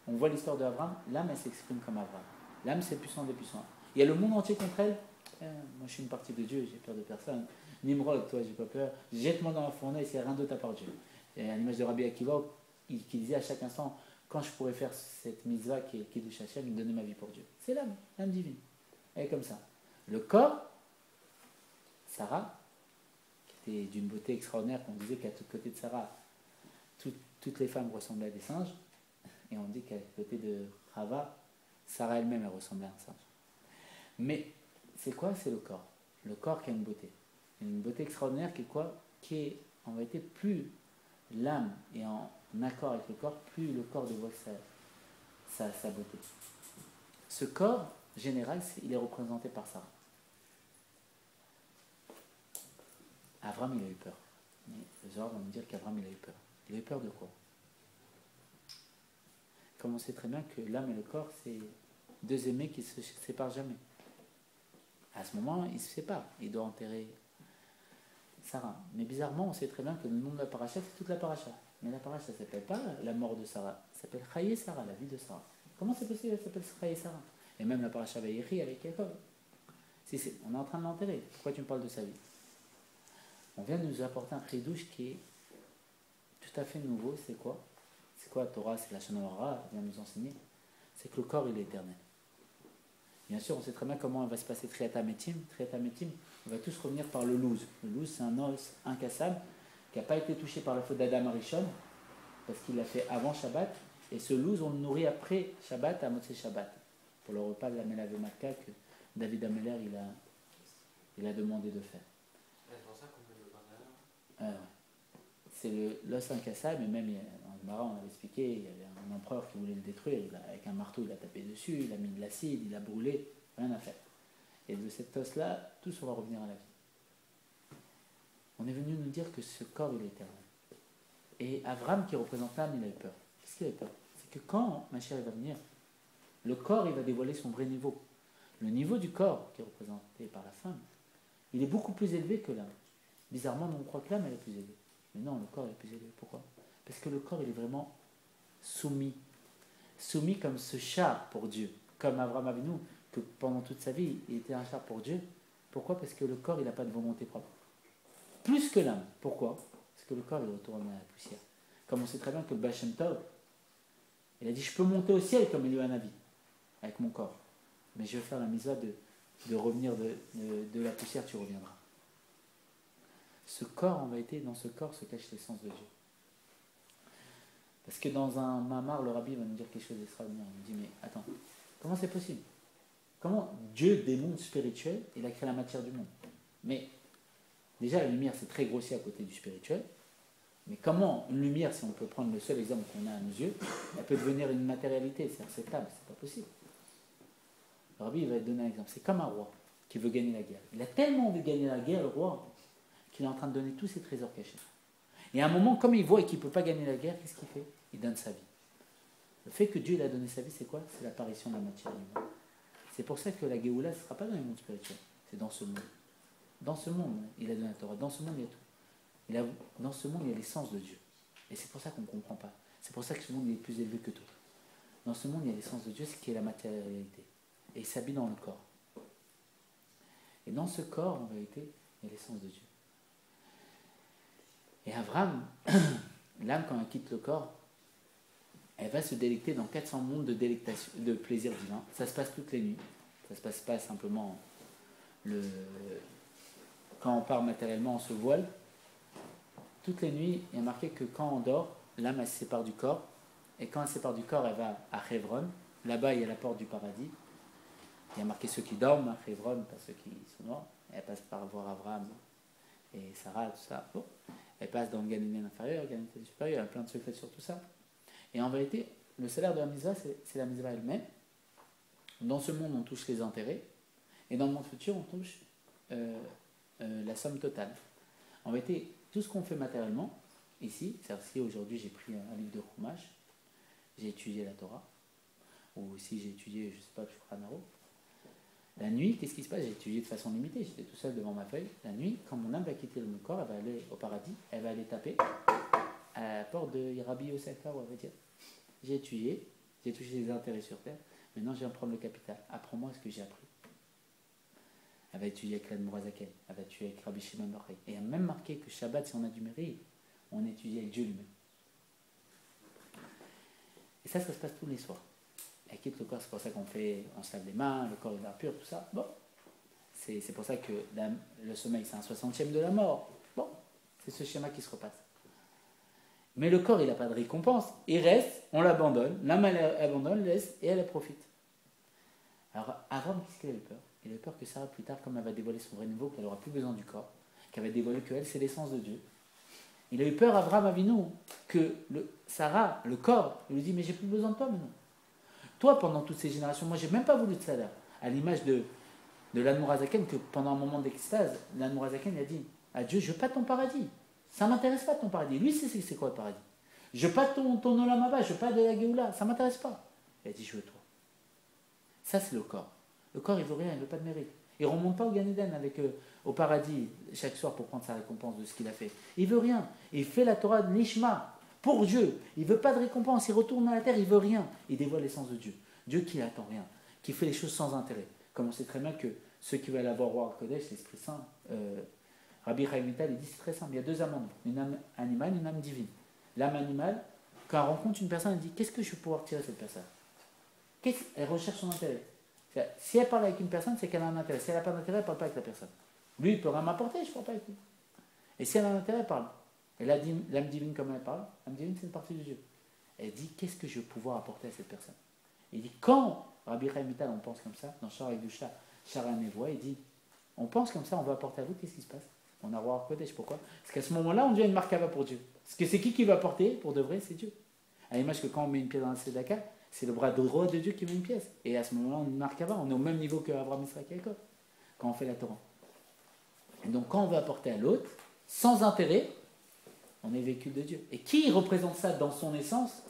on voit l'histoire d'Abraham, l'âme elle s'exprime comme Abraham. L'âme c'est puissant des puissants. Il y a le monde entier contre elle. Moi je suis une partie de Dieu, j'ai peur de personne. Nimrod, toi j'ai pas peur. Jette-moi dans la fournaise, il n'y a rien d'autre à part Dieu. Et à l'image de Rabbi Akiva, qui disait à chaque instant, quand je pourrais faire cette mitzvah qui est Kiddush Hashem, il me donnait ma vie pour Dieu. C'est l'âme divine. Elle est comme ça. Le corps, Sarah, qui était d'une beauté extraordinaire, qu'on disait qu'à tout côté de Sarah, toutes les femmes ressemblaient à des singes, et on dit qu'à côté de Rava, Sarah elle-même, elle ressemblait à un singe. Mais c'est quoi? C'est le corps. Le corps qui a une beauté. Une beauté extraordinaire qui est quoi? Qui est, en vérité, plus l'âme est en accord avec le corps, plus le corps dévoile sa beauté. Ce corps général, il est représenté par Sarah. Avram, il a eu peur. Mais le Zohar va nous dire qu'Avram, il a eu peur. Il a eu peur de quoi? Comme on sait très bien que l'âme et le corps, c'est deux aimés qui ne se séparent jamais. À ce moment, ils se séparent. Il doit enterrer Sarah. Mais bizarrement, on sait très bien que le nom de la paracha, c'est toute la paracha. Mais la paracha, ça ne s'appelle pas la mort de Sarah. Ça s'appelle Chaye Sarah, la vie de Sarah. Comment c'est possible qu'elle s'appelle Chaye Sarah? Et même la paracha Vayechi avec Jacob. On est en train de l'enterrer. Pourquoi tu me parles de sa vie? On vient de nous apporter un chidouche qui est tout à fait nouveau. C'est quoi? C'est quoi la Torah? C'est la Shana Hora, elle vient nous enseigner. C'est que le corps, il est éternel. Bien sûr, on sait très bien comment va se passer Triata Metim. Triata Metim, on va tous revenir par le louz. Le louz, c'est un os incassable qui n'a pas été touché par la faute d'Adam Arishon, parce qu'il l'a fait avant Shabbat. Et ce louz, on le nourrit après Shabbat, à Motzei Shabbat, pour le repas de la Melavé Matka que David Ameller il a demandé de faire. C'est l'os incassable, et même dans le Mara, on avait expliqué, il y avait un empereur qui voulait le détruire, avec un marteau, il a tapé dessus, il a mis de l'acide, il a brûlé, rien à faire. Et de cet os-là, tout ça va revenir à la vie. On est venu nous dire que ce corps, il est éternel. Et Avram, qui représente l'âme, il a eu peur. Qu'est-ce qu'il a eu peur? C'est que quand Mashiach va venir, le corps, il va dévoiler son vrai niveau. Le niveau du corps, qui est représenté par la femme, il est beaucoup plus élevé que l'âme. Bizarrement, on croit que l'âme, elle est plus élevée. Mais non, le corps est plus élevé. Pourquoi? Parce que le corps, il est vraiment soumis. Soumis comme ce char pour Dieu. Comme Abraham Avinu, que pendant toute sa vie, il était un char pour Dieu. Pourquoi? Parce que le corps, il n'a pas de volonté propre. Plus que l'âme. Pourquoi? Parce que le corps, il retourne à la poussière. Comme on sait très bien que le Baal Shem Tov, il a dit, je peux monter au ciel comme Eliyahu Hanavi, avec mon corps. Mais je vais faire la mitzvah de revenir de la poussière, tu reviendras. Ce corps, en vérité, dans ce corps se cache l'essence de Dieu. Parce que dans un mamar, le rabbi va nous dire quelque chose d'extraordinaire. Il nous dit, mais attends, comment c'est possible? Comment Dieu, des mondes spirituels, il a créé la matière du monde? Mais déjà, la lumière, c'est très grossier à côté du spirituel. Mais comment une lumière, si on peut prendre le seul exemple qu'on a à nos yeux, elle peut devenir une matérialité? C'est acceptable, c'est pas possible. Le rabbi il va te donner un exemple. C'est comme un roi qui veut gagner la guerre. Il a tellement envie de gagner la guerre, le roi, qu'il est en train de donner tous ses trésors cachés. Et à un moment, comme il voit qu'il ne peut pas gagner la guerre, qu'est-ce qu'il fait? Il donne sa vie. Le fait que Dieu il a donné sa vie, c'est quoi? C'est l'apparition de la matière humaine. C'est pour ça que la Géoula, ce ne sera pas dans les mondes spirituels, c'est dans ce monde. Dans ce monde, il a donné la Torah. Dans ce monde, il y a tout. Dans ce monde, il y a l'essence de Dieu. Et c'est pour ça qu'on ne comprend pas. C'est pour ça que ce monde est plus élevé que tout. Dans ce monde, il y a l'essence de Dieu, ce qui est la matérialité. Et il s'habille dans le corps. Et dans ce corps, en vérité, il y a l'essence de Dieu. Et Abraham, l'âme, quand elle quitte le corps, elle va se délecter dans 400 mondes de délectation, de plaisir divin. Ça se passe toutes les nuits. Ça ne se passe pas simplement quand on part matériellement, on se voile. Toutes les nuits, il y a marqué que quand on dort, l'âme, elle se sépare du corps. Et quand elle se sépare du corps, elle va à Hebron. Là-bas, il y a la porte du paradis. Il y a marqué ceux qui dorment à Hebron, pas ceux qui sont morts. Elle passe par voir Abraham et Sarah, tout ça. Bon. Elle passe dans le Gan Eden inférieur, le Gan Eden supérieur. Il y a plein de secrets sur tout ça. Et en vérité, le salaire de la mitzvah, c'est la mitzvah elle-même. Dans ce monde, on touche les intérêts. Et dans le monde futur, on touche la somme totale. En vérité, tout ce qu'on fait matériellement, ici, c'est-à-dire si aujourd'hui j'ai pris un livre de Chumash, j'ai étudié la Torah, ou si j'ai étudié, je ne sais pas, Shulchan. La nuit, qu'est-ce qui se passe? J'ai étudié de façon limitée, j'étais tout seul devant ma feuille. La nuit, quand mon âme va quitter mon corps, elle va aller au paradis, elle va aller taper à la porte de Rabbi Osaka, on va dire. J'ai étudié, j'ai touché les intérêts sur terre, maintenant je viens prendre le capital. Apprends-moi ce que j'ai appris. Elle va étudier avec l'Admorazaken, elle va étudier avec Rabbi Shimon Bar Yochai. Et il y a même marqué que Shabbat, si on a du mérite, on étudie avec Dieu lui-même. Et ça se passe tous les soirs. Elle quitte le corps, c'est pour ça qu'on se lave les mains, le corps est impur, tout ça. Bon, c'est pour ça que le sommeil, c'est un 60e de la mort. Bon, c'est ce schéma qui se repasse. Mais le corps, il n'a pas de récompense. Il reste, on l'abandonne, l'âme elle abandonne, laisse, et elle profite. Alors, Abraham, qu'est-ce qu'il a eu peur? Il a eu peur que Sarah, plus tard, comme elle va dévoiler son vrai niveau, qu'elle n'aura plus besoin du corps, qu'elle va dévoiler qu'elle, c'est l'essence de Dieu. Il a eu peur, Abraham Avinu, que Sarah, le corps, lui dit, mais j'ai plus besoin de toi maintenant. Toi, pendant toutes ces générations, moi, j'ai même pas voulu de salaire. À l'image de l'Admorazaken, que pendant un moment d'extase, l'Admorazaken a dit à Dieu, je veux pas ton paradis. Ça ne m'intéresse pas ton paradis. Lui, c'est quoi le paradis? Je veux pas ton Olam Haba, je veux pas de la Géoula. Ça ne m'intéresse pas. Il a dit, je veux toi. Ça, c'est le corps. Le corps, il veut rien, il veut pas de mérite. Il ne remonte pas au Gan Eden au paradis chaque soir pour prendre sa récompense de ce qu'il a fait. Il veut rien. Il fait la Torah de Nishma. Pour Dieu, il ne veut pas de récompense, il retourne dans la terre, il ne veut rien. Il dévoile l'essence de Dieu. Dieu qui n'attend rien, qui fait les choses sans intérêt. Comme on sait très bien que ceux qui veulent avoir roi Kodesh, l'Esprit Saint, Rabbi Chaim Vital, il dit c'est très simple, il y a deux âmes, une âme animale, une âme divine. L'âme animale, quand elle rencontre une personne, elle dit qu'est-ce que je vais pouvoir tirer de cette personne? Elle recherche son intérêt. Si elle parle avec une personne, c'est qu'elle a un intérêt. Si elle n'a pas d'intérêt, elle ne parle pas avec la personne. Lui, il peut rien m'apporter, je ne parle pas avec lui. Et si elle a un intérêt, elle parle. Et l'âme divine, comme elle parle, l'âme divine, c'est une partie de Dieu. Elle dit, qu'est-ce que je vais pouvoir apporter à cette personne? Il dit, quand Rabbi Chaim Vital, on pense comme ça, dans Shara Kedusha, Shara Nevoa, il dit, on pense comme ça, on va apporter à vous, qu'est-ce qui se passe? On a roi Kodesh, pourquoi? Parce qu'à ce moment-là, on devient une markava pour Dieu. Parce que c'est qui va apporter, pour de vrai, c'est Dieu. À l'image que quand on met une pièce dans la Sedaka, c'est le bras droit de Dieu qui met une pièce. Et à ce moment-là, on est une markava, on est au même niveau que Abraham, Israël et Jacob, quand on fait la Torah. Et donc, quand on veut apporter à l'autre, sans intérêt, on est véhicule de Dieu. Et qui représente ça dans son essence?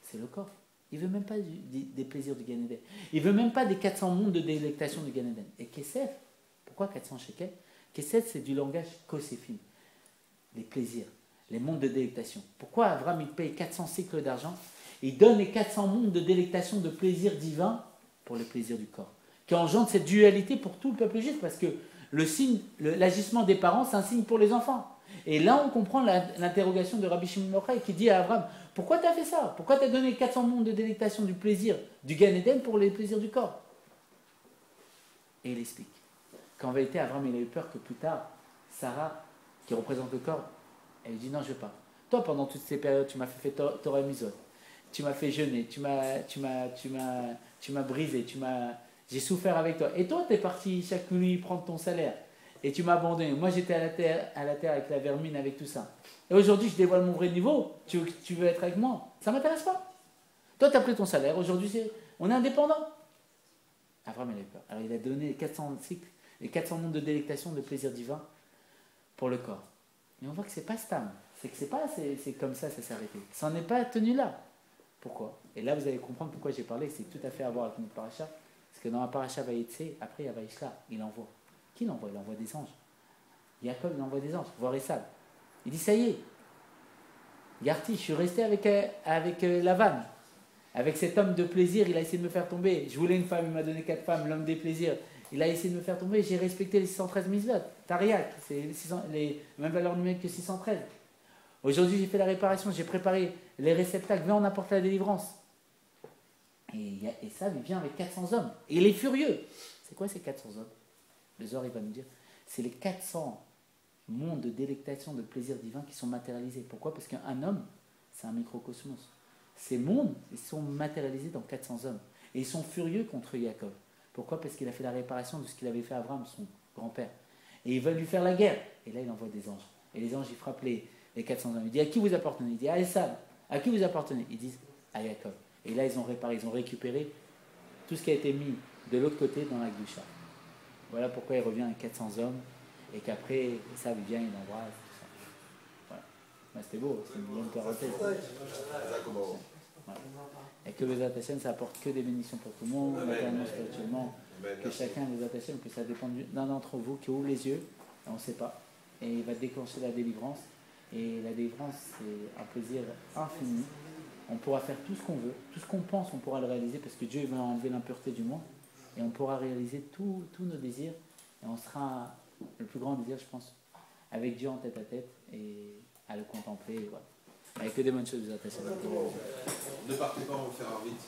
C'est le corps. Il ne veut même pas des plaisirs du Gan Eden. Il ne veut même pas des 400 mondes de délectation du Gan Eden. Et Kesef, pourquoi 400 shekels? Kesef, c'est du langage koséphine. Les plaisirs, les mondes de délectation. Pourquoi Abraham, il paye 400 cycles d'argent? Il donne les 400 mondes de délectation de plaisir divin pour le plaisir du corps. Qui engendre cette dualité pour tout le peuple juif. Parce que l'agissement des parents, c'est un signe pour les enfants. Et là, on comprend l'interrogation de Rabbi Shimon Bar Yochai qui dit à Abraham, pourquoi tu as fait ça? Pourquoi tu as donné 400 mondes de délectation du plaisir du Gan Eden pour les plaisirs du corps? Et il explique qu'en vérité, Abraham, il a eu peur que plus tard, Sarah, qui représente le corps, elle dit non, je ne veux pas. Toi, pendant toutes ces périodes, tu m'as fait Torah Mitzvot, tu m'as fait jeûner, tu m'as brisé, j'ai souffert avec toi. Et toi, tu es parti chaque nuit prendre ton salaire. Et tu m'as abandonné. Moi, j'étais à la terre avec la vermine, avec tout ça. Et aujourd'hui, je dévoile mon vrai niveau. Tu veux être avec moi? Ça ne m'intéresse pas. Toi, tu as pris ton salaire. Aujourd'hui, on est indépendant. Abraham, il a eu peur. Alors, il a donné les 400 cycles, les 400 mondes de délectation, de plaisir divin pour le corps. Mais on voit que c'est pas stam. C'est comme ça s'est arrêté. Ça n'en est pas tenu là. Pourquoi? Et là, vous allez comprendre pourquoi j'ai parlé. C'est tout à fait à voir avec notre paracha. Parce que dans la paracha Vayetse, après, il y a Vaishla. Il envoie. Qui l'envoie? Il envoie des anges. Jacob, il envoie des anges. Voir Esav. Il dit, ça y est. Yarti, je suis resté avec Lavan. Avec cet homme de plaisir, il a essayé de me faire tomber. Je voulais une femme, il m'a donné 4 femmes, l'homme des plaisirs. Il a essayé de me faire tomber, j'ai respecté les 613 mitzvot. Tariaq, c'est les mêmes valeurs numériques que 613. Aujourd'hui, j'ai fait la réparation, j'ai préparé les réceptacles, viens, on apporte la délivrance. Et ça, il vient avec 400 hommes. Et il est furieux. C'est quoi ces 400 hommes? Le Zohar, il va nous dire, c'est les 400 mondes de délectation, de plaisir divin qui sont matérialisés. Pourquoi? Parce qu'un homme, c'est un microcosmos. Ces mondes, ils sont matérialisés dans 400 hommes. Et ils sont furieux contre Jacob. Pourquoi? Parce qu'il a fait la réparation de ce qu'il avait fait à Abraham, son grand-père. Et ils veulent lui faire la guerre. Et là, il envoie des anges. Et les anges, ils frappent les 400 hommes. Il dit, à qui vous appartenez? Il dit, à Esav. À qui vous appartenez? Ils disent, à Jacob. Et là, ils ont réparé, ils ont récupéré tout ce qui a été mis de l'autre côté dans la Gdusha. Voilà pourquoi il revient à 400 hommes. Et qu'après, Esav, il vient, il embrasse, tout ça. Voilà. Ben, c'était beau, c'était une bonne parenthèse. Voilà. Et que les Hashem, ça apporte que des bénédictions pour tout le monde, matériellement, spirituellement, que chacun les Hashem, que ça dépend d'un d'entre vous qui ouvre les yeux, on ne sait pas, et il va déclencher la délivrance. Et la délivrance, c'est un plaisir infini. On pourra faire tout ce qu'on veut, tout ce qu'on pense, on pourra le réaliser, parce que Dieu va enlever l'impureté du monde, et on pourra réaliser tous nos désirs, et on sera le plus grand désir, je pense, avec Dieu en tête à tête, et à le contempler, et voilà. Avec que des bonnes choses, vous attachez. Ne partez pas, on va faire vite.